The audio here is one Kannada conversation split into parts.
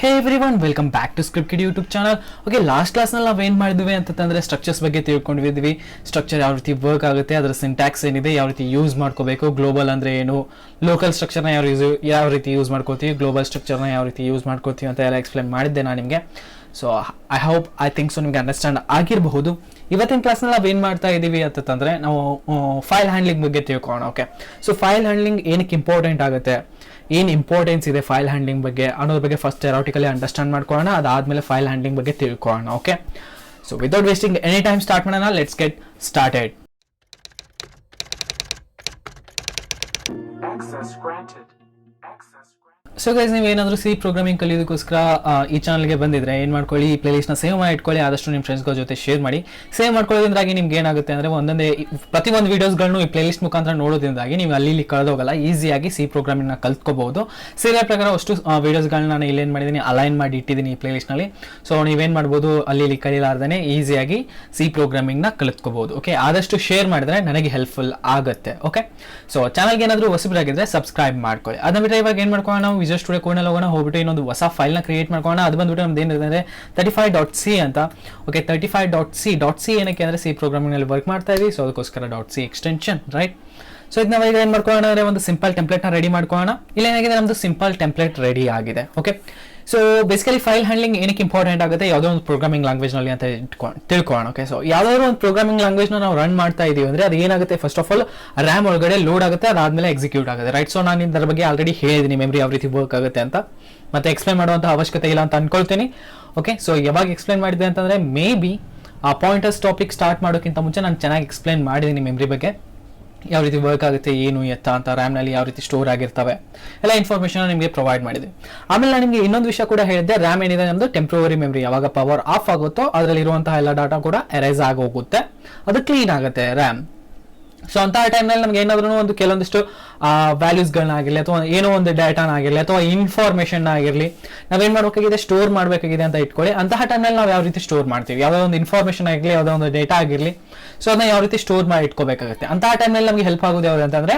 Hey everyone, welcome back to script kid YouTube channel. Okay, last ಕ್ಲಾಸ್ನಲ್ಲಿ ನಾವು ಏನು ಮಾಡಿದ್ವಿ ಅಂತಂದರೆ ಸ್ಟ್ರಕ್ಚರ್ಸ್ ಬಗ್ಗೆ ತಿಳ್ಕೊಂಡಿದ್ವಿ. ಸ್ಟ್ರಕ್ಚರ್ ಯಾವ ರೀತಿ ವರ್ಕ್ ಆಗುತ್ತೆ, ಅದರ ಸಿಂಟ್ಯಾಕ್ಸ್ ಏನಿದೆ, ಯಾವ ರೀತಿ ಯೂಸ್ ಮಾಡ್ಕೋಬೇಕು, ಗ್ಲೋಬಲ್ ಅಂದರೆ ಏನು, ಲೋಕಲ್ ಸ್ಟ್ರಕ್ಚರ್ನ ಯಾವ ರೀತಿ ಯೂಸ್ ಮಾಡ್ಕೋತೀವಿ, ಗ್ಲೋಬಲ್ ಸ್ಟ್ರಕ್ಚರ್ನ ಯಾವ ರೀತಿ ಯೂಸ್ ಮಾಡ್ಕೋತೀವಿ ಅಂತ ಎಲ್ಲ ಎಕ್ಸ್ಪ್ಲೇನ್ ಮಾಡಿದ್ದೆ ನಾನು ನಿಮಗೆ. ಸೊ ಐ ಥಿಂಕ್ ಸೊ ನಿಮಗೆ ಅಂಡರ್ಸ್ಟ್ಯಾಂಡ್ ಆಗಿರಬಹುದು. ಇವತ್ತಿನ ಕ್ಲಾಸ್ನಲ್ಲಿ ನಾವು ಏನು ಮಾಡ್ತಾ ಇದ್ದೀವಿ ಅಂತಂದರೆ ನಾವು ಫೈಲ್ ಹ್ಯಾಂಡ್ಲಿಂಗ್ ಬಗ್ಗೆ ತಿಳ್ಕೊಳ್ಳೋಣ. ಓಕೆ, ಸೊ ಫೈಲ್ ಹ್ಯಾಂಡ್ಲಿಂಗ್ ಏನಕ್ಕೆ ಇಂಪಾರ್ಟೆಂಟ್ ಆಗುತ್ತೆ, ಏನು ಇಂಪಾರ್ಟೆನ್ಸ್ ಇದೆ ಫೈಲ್ ಹ್ಯಾಂಡ್ಲಿಂಗ್ ಬಗ್ಗೆ ಅನ್ನೋದ್ರ ಬಗ್ಗೆ ಫಸ್ಟ್ ಥೆರಾಟಿಕಲಿ ಅಂಡರ್ಸ್ಟ್ಯಾಂಡ್ ಮಾಡ್ಕೊಳ್ಳೋಣ. ಅದಾದಮೇಲೆ ಫೈಲ್ ಹ್ಯಾಂಡ್ಲಿಂಗ್ ಬಗ್ಗೆ ತಿಳ್ಕೊಳ್ಳೋಣ. Okay, so without wasting any time start ಮಾಡೋಣ. Let's get started. So guys, ನೀವು ಏನಾದರೂ ಸಿ ಪ್ರೋಗ್ರಾಮಿಂಗ್ ಕಲಿಯೋದಕ್ಕೋಸ್ಕರ ಈ ಚಾನಲ್ಗೆ ಬಂದಿದ್ರೆ ಏನು ಮಾಡ್ಕೊಳ್ಳಿ, ಈ ಪ್ಲೇಲಿಸ್ಟ್ನ ಸೇವ್ ಮಾಡಿ ಇಟ್ಕೊಳ್ಳಿ. ಆದಷ್ಟು ನಿಮ್ಮ ಫ್ರೆಂಡ್ಸ್ಗಳ ಜೊತೆ ಶೇರ್ ಮಾಡಿ. ಸೇವ್ ಮಾಡ್ಕೊಳ್ಳೋದ್ರಿಂದಾಗಿ ನಿಮ್ಗೆ ಏನಾಗುತ್ತೆ ಅಂದರೆ ಪ್ರತಿಯೊಂದು ವೀಡಿಯೋಸ್ಗಳನ್ನು ಈ ಪ್ಲೇಲಿಸ್ಟ್ ಮುಖಾಂತರ ನೋಡೋದ್ರಿಂದಾಗಿ ನೀವು ಅಲ್ಲಿ ಕಳೆದೋಗಲ್ಲ, ಈಸಿಯಾಗಿ ಸಿ ಪ್ರೋಗ್ರಾಮಿಂಗ್ನ ಕಲ್ತ್ಕೋಬಹುದು. ಸೀರಿಯಲ್ ಪ್ರಕಾರ ಅಷ್ಟು ವೀಡಿಯೋಸ್ಗಳನ್ನ ನಾನು ಇಲ್ಲೇನು ಮಾಡಿದ್ದೀನಿ, ಅಲೈನ್ ಮಾಡಿ ಇಟ್ಟಿದ್ದೀನಿ ಈ ಪ್ಲೇಲಿಸ್ಟ್ನಲ್ಲಿ. ಸೊ ನೀವೇನು ಮಾಡ್ಬೋದು, ಅಲ್ಲಿ ಕಲಿಲಾರ್ದೇ ಈಸಿಯಾಗಿ ಸಿ ಪ್ರೋಗ್ರಾಮಿಂಗ್ನ ಕಲಿತ್ಕೋಬಹುದು. ಓಕೆ, ಆದಷ್ಟು ಶೇರ್ ಮಾಡಿದ್ರೆ ನನಗೆ ಹೆಲ್ಪ್ಫುಲ್ ಆಗುತ್ತೆ. ಓಕೆ, ಸೊ ಚಾನಲ್ಗೆ ಏನಾದರೂ ಹೊಸಬರಾಗಿದ್ದರೆ ಸಬ್ಸ್ಕ್ರೈಬ್ ಮಾಡ್ಕೊಳ್ಳಿ. ಅದನ್ನ ಬಿಟ್ಟರೆ ಇವಾಗ ಏನು ಮಾಡ್ಕೊಳ್ಳೋಣ, ನಾವು ವಿಜುವಲ್ ಸ್ಟುಡಿಯೋ ಕೋಡ್ನಲ್ಲಿ ಹೋಗೋಣ, ಹೋಗ್ಬಿಟ್ಟು ಇನ್ನೊಂದು ಹೊಸ ಫೈಲ್ನ ಕ್ರಿಯೇಟ್ ಮಾಡ್ಕೊಳ್ಳೋಣ. ಅದು ಬಂದ್ಬಿಟ್ಟು ನಮ್ದು ಏನಿದೆ 35.c ಅಂತ. ಓಕೆ, 35.c ಏನಕ್ಕೆ ಅಂದರೆ ಸಿ ಪ್ರೋಗ್ರಾಮಿಂಗ್ನಲ್ಲಿ ವರ್ಕ್ ಮಾಡ್ತಾ ಇದ್ದೀವಿ. ಸೊ ಅದಕ್ಕೋಸ್ಕರ .c ಎಕ್ಸ್ಟೆನ್ಷನ್, ರೈಟ್. ಸೊ ಇದು ನಾವು ಈಗ ಏನು ಮಾಡ್ಕೊಳ್ಳೋಣ ಅಂದರೆ ಒಂದು ಸಿಂಪಲ್ ಟೆಂಪ್ಲೇಟ್ನ ರೆಡಿ ಮಾಡ್ಕೊಳ್ಳೋಣ. ಇಲ್ಲಿ ಏನಾಗಿದೆ, ನಮ್ಮದು ಸಿಂಪಲ್ ಟೆಂಪ್ಲೇಟ್ ರೆಡಿ ಆಗಿದೆ. Okay, so basically file handling ಏನಕ್ಕೆ ಇಂಪಾರ್ಟೆಂಟ್ ಆಗುತ್ತೆ, ಯಾವುದೋ ಒಂದು ಪ್ರೋಗ್ರಾಮಿಂಗ್ ಲ್ಯಾಂಗ್ವೇಜ್ನಲ್ಲಿ ಅಂತ ತಿಳ್ಕೊಳ್ಳೋಣ. ಓಕೆ, ಸೊ ಯಾವುದಾದ್ರು ಒಂದು ಪ್ರೋಗ್ರಾಮಿಂಗ್ ಲ್ಯಾಂಗ್ವೇಜ್ನ ನಾವು ರನ್ ಮಾಡ್ತಾ ಇದೀವಿ ಅಂದರೆ ಅದು ಏನಾಗುತ್ತೆ, ಫಸ್ಟ್ ಆಫ್ ಆಲ್ ರ್ಯಾಮ್ ಒಳಗಡೆ ಲೋಡ್ ಆಗುತ್ತೆ, ಅದಾದಮೇಲೆ ಎಕ್ಸಿಕ್ಯೂಟ್ ಆಗುತ್ತೆ, ರೈಟ್. ಸೊ ನಾನು ಇದರ ಬಗ್ಗೆ ಆಲ್ರೆಡಿ ಹೇಳಿದ್ದೀನಿ, ಮೆಮರಿ ಯಾವ ರೀತಿ ವರ್ಕ್ ಆಗುತ್ತೆ ಅಂತ. ಮತ್ತೆ ಎಕ್ಸ್ಪ್ಲೈನ್ ಮಾಡುವಂಥ ಅವಶ್ಯಕತೆ ಇಲ್ಲ ಅಂತ ಅನ್ಕೊಳ್ತೀನಿ. ಓಕೆ, ಸೊ ಯಾವಾಗ ಎಕ್ಸ್ಪ್ಲೈನ್ ಮಾಡಿದೆ ಅಂತಂದರೆ ಮೇ ಬಿ ಆ ಪಾಯಿಂಟರ್ಸ್ ಟಾಪಿಕ್ ಸ್ಟಾರ್ಟ್ ಮಾಡೋಕ್ಕಿಂತ ಮುಂಚೆ ನಾನು ಚೆನ್ನಾಗಿ ಎಕ್ಸ್ಪ್ಲೈನ್ ಮಾಡಿದ್ದೀನಿ ಮೆಮರಿ ಬಗ್ಗೆ, ಯಾವ ರೀತಿ ವರ್ಕ್ ಆಗುತ್ತೆ, ಏನು ಎತ್ತ ಅಂತ, ರ್ಯಾಮ್ನಲ್ಲಿ ಯಾವ ರೀತಿ ಸ್ಟೋರ್ ಆಗಿರ್ತವೆ, ಎಲ್ಲ ಇನ್ಫಾರ್ಮೇಷನ್ ನಿಮಗೆ ಪ್ರೊವೈಡ್ ಮಾಡಿದೆ. ಆಮೇಲೆ ನಾನು ನಿಮಗೆ ಇನ್ನೊಂದು ವಿಷಯ ಕೂಡ ಹೇಳಿದ್ದೆ, ರ್ಯಾಮ್ ಏನಿದೆ ನಮ್ಮದು ಟೆಂಪ್ರವರಿ ಮೆಮರಿ, ಯಾವಾಗ ಪವರ್ ಆಫ್ ಆಗುತ್ತೋ ಅದರಲ್ಲಿರುವಂತಹ ಎಲ್ಲ ಡಾಟಾ ಕೂಡ ಎರೇಸ್ ಆಗೋಗುತ್ತೆ, ಅದು ಕ್ಲೀನ್ ಆಗುತ್ತೆ ರ್ಯಾಮ್. ಸೊ ಅಂತಹ ಟೈಮ್ನಲ್ಲಿ ನಮ್ಗೆ ಏನಾದ್ರೂ ಒಂದು ಕೆಲವೊಂದಿಷ್ಟು ವ್ಯಾಲ್ಯೂಸ್ಗಳನ್ನಾಗಿರಲಿ ಅಥವಾ ಏನೋ ಒಂದು ಡೇಟಾನಾಗಿರಲಿ ಅಥವಾ ಇನ್ಫಾರ್ಮೇಷನ್ ಆಗಿರಲಿ ನಾವೇನು ಮಾಡಬೇಕಾಗಿದೆ, ಸ್ಟೋರ್ ಮಾಡಬೇಕಾಗಿದೆ ಅಂತ ಇಟ್ಕೊಳ್ಳಿ. ಅಂತಹ ಟೈಮ್ನಲ್ಲಿ ನಾವು ಯಾವ ರೀತಿ ಸ್ಟೋರ್ ಮಾಡ್ತೀವಿ, ಯಾವುದೋ ಒಂದು ಇನ್ಫಾರ್ಮೇಷನ್ ಆಗಿರಲಿ, ಯಾವುದೋ ಒಂದು ಡೇಟಾ ಆಗಿರಲಿ, ಸೊ ಅದನ್ನ ಯಾವ ರೀತಿ ಸ್ಟೋರ್ ಮಾಡಿ ಇಟ್ಕೋಬೇಕಾಗುತ್ತೆ. ಅಂತಹ ಟೈಮ್ನಲ್ಲಿ ನಮಗೆ ಹೆಲ್ಪ್ ಆಗೋದು ಯಾವುದು ಅಂತಂದರೆ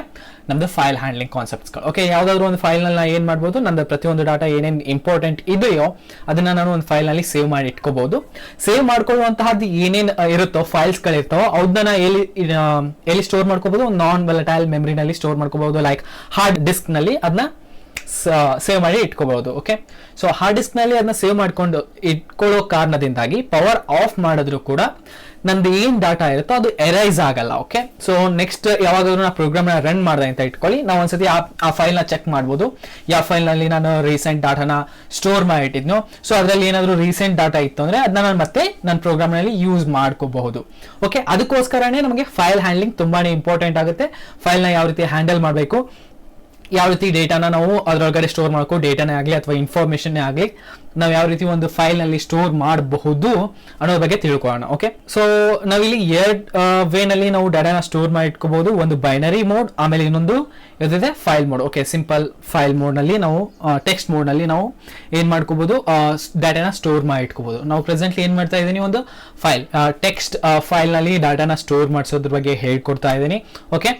ನಮ್ಮದು ಫೈಲ್ ಹ್ಯಾಂಡ್ಲಿಂಗ್ ಕಾನ್ಸೆಪ್ಟ್ಸ್ಗಳು. ಓಕೆ, ಯಾವುದಾದ್ರೂ ಒಂದು ಫೈಲ್ನಲ್ಲಿ ನಾನು ಏನು ಮಾಡ್ಬೋದು, ನಂದು ಪ್ರತಿಯೊಂದು ಡಾಟಾ ಏನೇನು ಇಂಪಾರ್ಟೆಂಟ್ ಇದೆಯೋ ಅದನ್ನು ನಾನು ಒಂದು ಫೈಲ್ನಲ್ಲಿ ಸೇವ್ ಮಾಡಿ ಇಟ್ಕೋಬಹುದು. ಸೇವ್ ಮಾಡ್ಕೊಳ್ಳುವಂತಹದ್ದು ಏನೇನು ಇರುತ್ತೋ ಫೈಲ್ಸ್ಗಳಿರ್ತಾವೋ ಅದನ್ನ ಎಲ್ಲಿ ಸ್ಟೋರ್ ಮಾಡ್ಕೋಬಹುದು, ಒಂದು ನಾನ್ ವೊಲಟೈಲ್ ಮೆಮರಿನಲ್ಲಿ ಸ್ಟೋರ್ ಮಾಡ್ಕೋಬಹುದು, ಲೈಕ್ ಹಾರ್ಡ್ ಡಿಸ್ಕ್ ನಲ್ಲಿ ಅದನ್ನ ಸೇವ್ ಮಾಡಿ ಇಟ್ಕೋಬಹುದು. ಓಕೆ, ಸೊ ಹಾರ್ಡ್ ಡಿಸ್ಕ್ ನಲ್ಲಿ ಅದನ್ನ ಸೇವ್ ಮಾಡ್ಕೊಂಡು ಇಟ್ಕೊಳ್ಳೋ ಕಾರಣದಿಂದಾಗಿ ಪವರ್ ಆಫ್ ಮಾಡಿದ್ರು ಕೂಡ ನಂದು ಏನ್ ಡಾಟಾ ಇರುತ್ತೋ ಅದು ಎರೈಸ್ ಆಗಲ್ಲ. ಓಕೆ, ಸೊ ನೆಕ್ಸ್ಟ್ ಯಾವಾಗಾದ್ರೂ ನಾ ಪ್ರೋಗ್ರಾಮ್ ರನ್ ಮಾಡಿದೆ ಅಂತ ಇಟ್ಕೊಳ್ಳಿ, ನಾವು ಒಂದ್ಸತಿ ಆ ಫೈಲ್ನ ಚೆಕ್ ಮಾಡ್ಬೋದು, ಯಾವ ಫೈಲ್ನಲ್ಲಿ ನಾನು ರೀಸೆಂಟ್ ಡಾಟಾನ ಸ್ಟೋರ್ ಮಾಡಿಟ್ಟಿದ್ನೋ, ಸೊ ಅದರಲ್ಲಿ ಏನಾದರೂ ರೀಸೆಂಟ್ ಡಾಟಾ ಇತ್ತು ಅಂದ್ರೆ ಅದನ್ನ ನಾನು ಮತ್ತೆ ನನ್ನ ಪ್ರೋಗ್ರಾಮ್ನಲ್ಲಿ ಯೂಸ್ ಮಾಡ್ಕೋಬಹುದು. ಓಕೆ, ಅದಕ್ಕೋಸ್ಕರನೇ ನಮಗೆ ಫೈಲ್ ಹ್ಯಾಂಡ್ಲಿಂಗ್ ತುಂಬಾನೇ ಇಂಪಾರ್ಟೆಂಟ್ ಆಗುತ್ತೆ. ಫೈಲ್ನ ಯಾವ ರೀತಿ ಹ್ಯಾಂಡಲ್ ಮಾಡಬೇಕು, ಯಾವ ರೀತಿ ಡೇಟಾನ ನಾವು ಅದರೊಳಗಡೆ ಸ್ಟೋರ್ ಮಾಡ್ಕೋ, ಡೇಟಾನೇ ಆಗಲಿ ಅಥವಾ ಇನ್ಫಾರ್ಮೇಷನ್ನೇ ಆಗಲಿ ನಾವು ಯಾವ ರೀತಿ ಒಂದು ಫೈಲ್ನಲ್ಲಿ ಸ್ಟೋರ್ ಮಾಡಬಹುದು ಅನ್ನೋದ್ರ ಬಗ್ಗೆ ತಿಳ್ಕೊಳ್ಳೋಣ. ಓಕೆ, ಸೊ ನಾವಿಲ್ಲಿ ಎರಡು ವೇನಲ್ಲಿ ನಾವು ಡಾಟಾನ ಸ್ಟೋರ್ ಮಾಡಿ ಇಟ್ಕೋಬಹುದು. ಒಂದು ಬೈನರಿ ಮೋಡ್, ಆಮೇಲೆ ಇನ್ನೊಂದು ಇದಿದೆ file mode. Okay, simple file ಮೋಡ್ನಲ್ಲಿ ನಾವು ಟೆಕ್ಸ್ಟ್ ಮೋಡ್ನಲ್ಲಿ ನಾವು ಏನು ಮಾಡ್ಕೋಬಹುದು, ಡಾಟಾನ ಸ್ಟೋರ್ ಮಾಡಿ ಇಟ್ಕೋಬಹುದು. ನಾವು ಪ್ರೆಸೆಂಟ್ಲಿ ಏನು ಮಾಡ್ತಾ ಇದ್ದೀನಿ, ಒಂದು ಫೈಲ್ ಟೆಕ್ಸ್ಟ್ ಫೈಲ್ನಲ್ಲಿ ಡಾಟಾನ ಸ್ಟೋರ್ ಮಾಡಿಸೋದ್ರ ಬಗ್ಗೆ ಹೇಳ್ಕೊಡ್ತಾ ಇದ್ದೀನಿ. ಓಕೆ,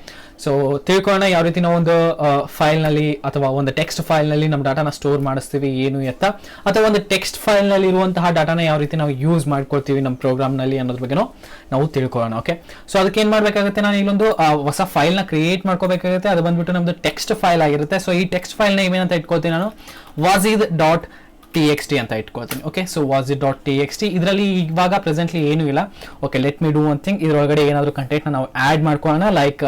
ಸೊ ತಿಳ್ಕೊಳ್ಳೋಣ ಯಾವ ರೀತಿ ನಾವು ಒಂದು ಫೈಲ್ನಲ್ಲಿ ಅಥವಾ ಒಂದು ಟೆಕ್ಸ್ಟ್ ಫೈಲ್ನಲ್ಲಿ ನಮ್ಮ ಡಾಟಾನ ಸ್ಟೋರ್ ಮಾಡಿಸ್ತೀವಿ, ಏನು ಎತ್ತ, ಅಥವಾ ಒಂದು ಟೆಕ್ಸ್ಟ್ ಫೈಲ್ನಲ್ಲಿ ಇರುವಂತಹ ಡಾಟಾನ ಯಾವ ರೀತಿ ನಾವು ಯೂಸ್ ಮಾಡ್ಕೊಳ್ತೀವಿ ನಮ್ಮ ಪ್ರೋಗ್ರಾಮ್ನಲ್ಲಿ ಅನ್ನೋದ್ರ ಬಗ್ಗೆ ನಾವು ತಿಳ್ಕೊಳ್ಳೋಣ. ಓಕೆ, ಸೊ ಅದಕ್ಕೆ ಏನು ಮಾಡಬೇಕಾಗುತ್ತೆ, ನಾನು ಇಲ್ಲೊಂದು ಹೊಸ ಫೈಲ್ನ ಕ್ರಿಯೇಟ್ ಮಾಡ್ಕೋಬೇಕಾಗುತ್ತೆ. ಅದು ಬಂದ್ಬಿಟ್ಟು ನಮ್ಮದು ಟೆಕ್ಸ್ಟ್ ಫೈಲ್ ಆಗಿರುತ್ತೆ. ಸೊ ಈ ಟೆಕ್ಸ್ಟ್ ಫೈಲ್ನ ಏನೇನಂತ ಇಟ್ಕೊಳ್ತೀನಿ ನಾನು, wazid.txt ಅಂತ ಇಟ್ಕೊಳ್ತೀನಿ. ಓಕೆ, ಸೊ wazid.txt ಇದರಲ್ಲಿ ಇವಾಗ ಪ್ರೆಸೆಂಟ್ಲಿ ಏನೂ ಇಲ್ಲ. Okay, let me do one thing, ಇದರೊಳಗಡೆ ಏನಾದರೂ ಕಂಟೆಂಟ್ನ ನಾವು ಆ್ಯಡ್ ಮಾಡ್ಕೊಳ್ಳೋಣ. Like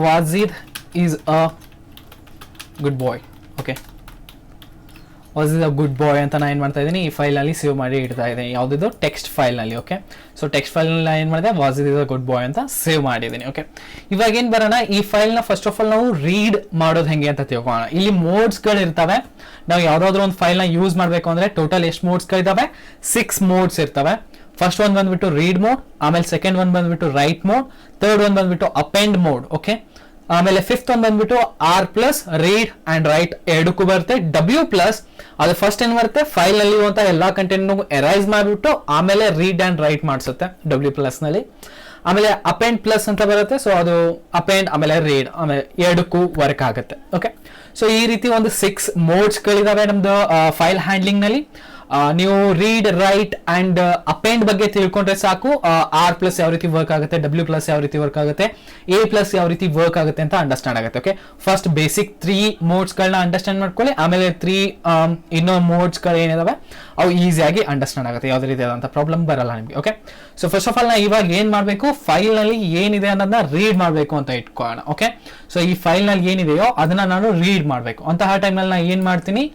Wazid is a good boy. Okay, Wazid a good boy ಅಂತ ನಾನು ಏನು ಮಾಡ್ತಾ ಇದ್ದೀನಿ, ಈ ಫೈಲಲ್ಲಿ ಸೇವ್ ಮಾಡಿ ಇಡ್ತಾ ಇದ್ದೀನಿ, ಯಾವುದಿದು ಟೆಕ್ಸ್ಟ್ ಫೈಲ್ನಲ್ಲಿ. ಓಕೆ, ಸೊ ಟೆಕ್ಸ್ಟ್ ಫೈಲ್ನಲ್ಲಿ ಏನು ಮಾಡಿದೆ, Wazid is a good boy ಅಂತ ಸೇವ್ ಮಾಡಿದ್ದೀನಿ. ಓಕೆ, ಇವಾಗ ಏನು ಬರೋಣ, ಈ ಫೈಲ್ನ ಫಸ್ಟ್ ಆಫ್ ಆಲ್ ನಾವು ರೀಡ್ ಮಾಡೋದು ಹೆಂಗೆ ಅಂತ ತಿಳ್ಕೊಳ್ಳೋಣ. ಇಲ್ಲಿ ಮೋಡ್ಸ್ಗಳು ಇರ್ತವೆ. ನಾವು ಯಾವುದಾದ್ರೂ ಒಂದು ಫೈಲ್ನ ಯೂಸ್ ಮಾಡಬೇಕು ಅಂದರೆ ಟೋಟಲ್ ಎಷ್ಟು ಮೋಡ್ಸ್ಗಳಿದ್ದಾವೆ, 6 ಮೋಡ್ಸ್ ಇರ್ತವೆ. ಫಸ್ಟ್ ಒಂದು ಬಂದ್ಬಿಟ್ಟು ರೀಡ್ ಮೋಡ್, ಆಮೇಲೆ ಸೆಕೆಂಡ್ ಒಂದು ಬಂದ್ಬಿಟ್ಟು ರೈಟ್ ಮೋಡ್, ಥರ್ಡ್ ಒಂದು ಬಂದ್ಬಿಟ್ಟು ಅಪೆಂಡ್ ಮೋಡ್. ಓಕೆ, ಆಮೇಲೆ ಫಿಫ್ತ್ ಒಂದು ಬಂದ್ಬಿಟ್ಟು R+ ರೀಡ್ ಅಂಡ್ ರೈಟ್ ಎರಡಕ್ಕೂ ಬರುತ್ತೆ. W+ ಅದು ಫಸ್ಟ್ ಏನು ಬರುತ್ತೆ, ಫೈಲ್ ನಲ್ಲಿ ಇರುವಂತಹ ಎಲ್ಲಾ ಕಂಟೆಂಟ್ ಎರೈಸ್ ಮಾಡಿಬಿಟ್ಟು ಆಮೇಲೆ ರೀಡ್ ಅಂಡ್ ರೈಟ್ ಮಾಡಿಸುತ್ತೆ W+ ನಲ್ಲಿ. ಆಮೇಲೆ ಅಪೆಂಡ್ ಪ್ಲಸ್ ಅಂತ ಬರುತ್ತೆ. ಸೊ ಅದು ಅಪೆಂಡ್ ಆಮೇಲೆ ರೀಡ್ ಆಮೇಲೆ ಎರಡಕ್ಕೂ ವರ್ಕ್ ಆಗುತ್ತೆ. ಓಕೆ, ಸೊ ಈ ರೀತಿ ಒಂದು 6 ಮೋಡ್ಸ್ಗಳಿದಾವೆ ನಮ್ದು ಫೈಲ್ ಹ್ಯಾಂಡ್ಲಿಂಗ್ ನಲ್ಲಿ. ನೀವು ರೀಡ್, ರೈಟ್ ಅಂಡ್ ಅಪೆಂಡ್ ಬಗ್ಗೆ ತಿಳ್ಕೊಂಡ್ರೆ ಸಾಕು. ಆರ್ ಪ್ಲಸ್ ಯಾವ ರೀತಿ ವರ್ಕ್ ಆಗುತ್ತೆ, ಡಬ್ಲ್ಯೂ ಪ್ಲಸ್ ಯಾವ ರೀತಿ ವರ್ಕ್ ಆಗುತ್ತೆ, ಎ ಪ್ಲಸ್ ಯಾವ ರೀತಿ ವರ್ಕ್ ಆಗುತ್ತೆ ಅಂತ ಅಂಡರ್ಸ್ಟ್ಯಾಂಡ್ ಆಗುತ್ತೆ. ಓಕೆ, ಫಸ್ಟ್ ಬೇಸಿಕ್ 3 ಮೋಡ್ಸ್ಗಳನ್ನ ಅಂಡರ್ಸ್ಟ್ಯಾಂಡ್ ಮಾಡ್ಕೊಳ್ಳಿ, ಆಮೇಲೆ 3 ಇನ್ನೋ ಮೋಡ್ಸ್ಗಳು ಏನಿದಾವೆ ಅವು ಈಸಿಯಾಗಿ ಅಂಡರ್ಸ್ಟ್ಯಾಂಡ್ ಆಗುತ್ತೆ, ಯಾವುದೇ ರೀತಿಯಾದಂಥ ಪ್ರಾಬ್ಲಮ್ ಬರಲ್ಲ ನಿಮಗೆ. Okay, so first of all ನಾ ಇವಾಗ ಏನ್ ಮಾಡಬೇಕು, ಫೈಲ್ ನಲ್ಲಿ ಏನಿದೆ ಅನ್ನೋದನ್ನ ರೀಡ್ ಮಾಡಬೇಕು ಅಂತ ಇಟ್ಕೊಳ್ಳೋಣ. ಓಕೆ, ಸೊ ಈ ಫೈಲ್ ನಲ್ಲಿ ಏನಿದೆಯೋ ಅದನ್ನ ನಾನು ರೀಡ್ ಮಾಡಬೇಕು. ಅಂತಹ ಟೈಮ್ನಲ್ಲಿ ನಾನು ಏನ್ ಮಾಡ್ತೀನಿ,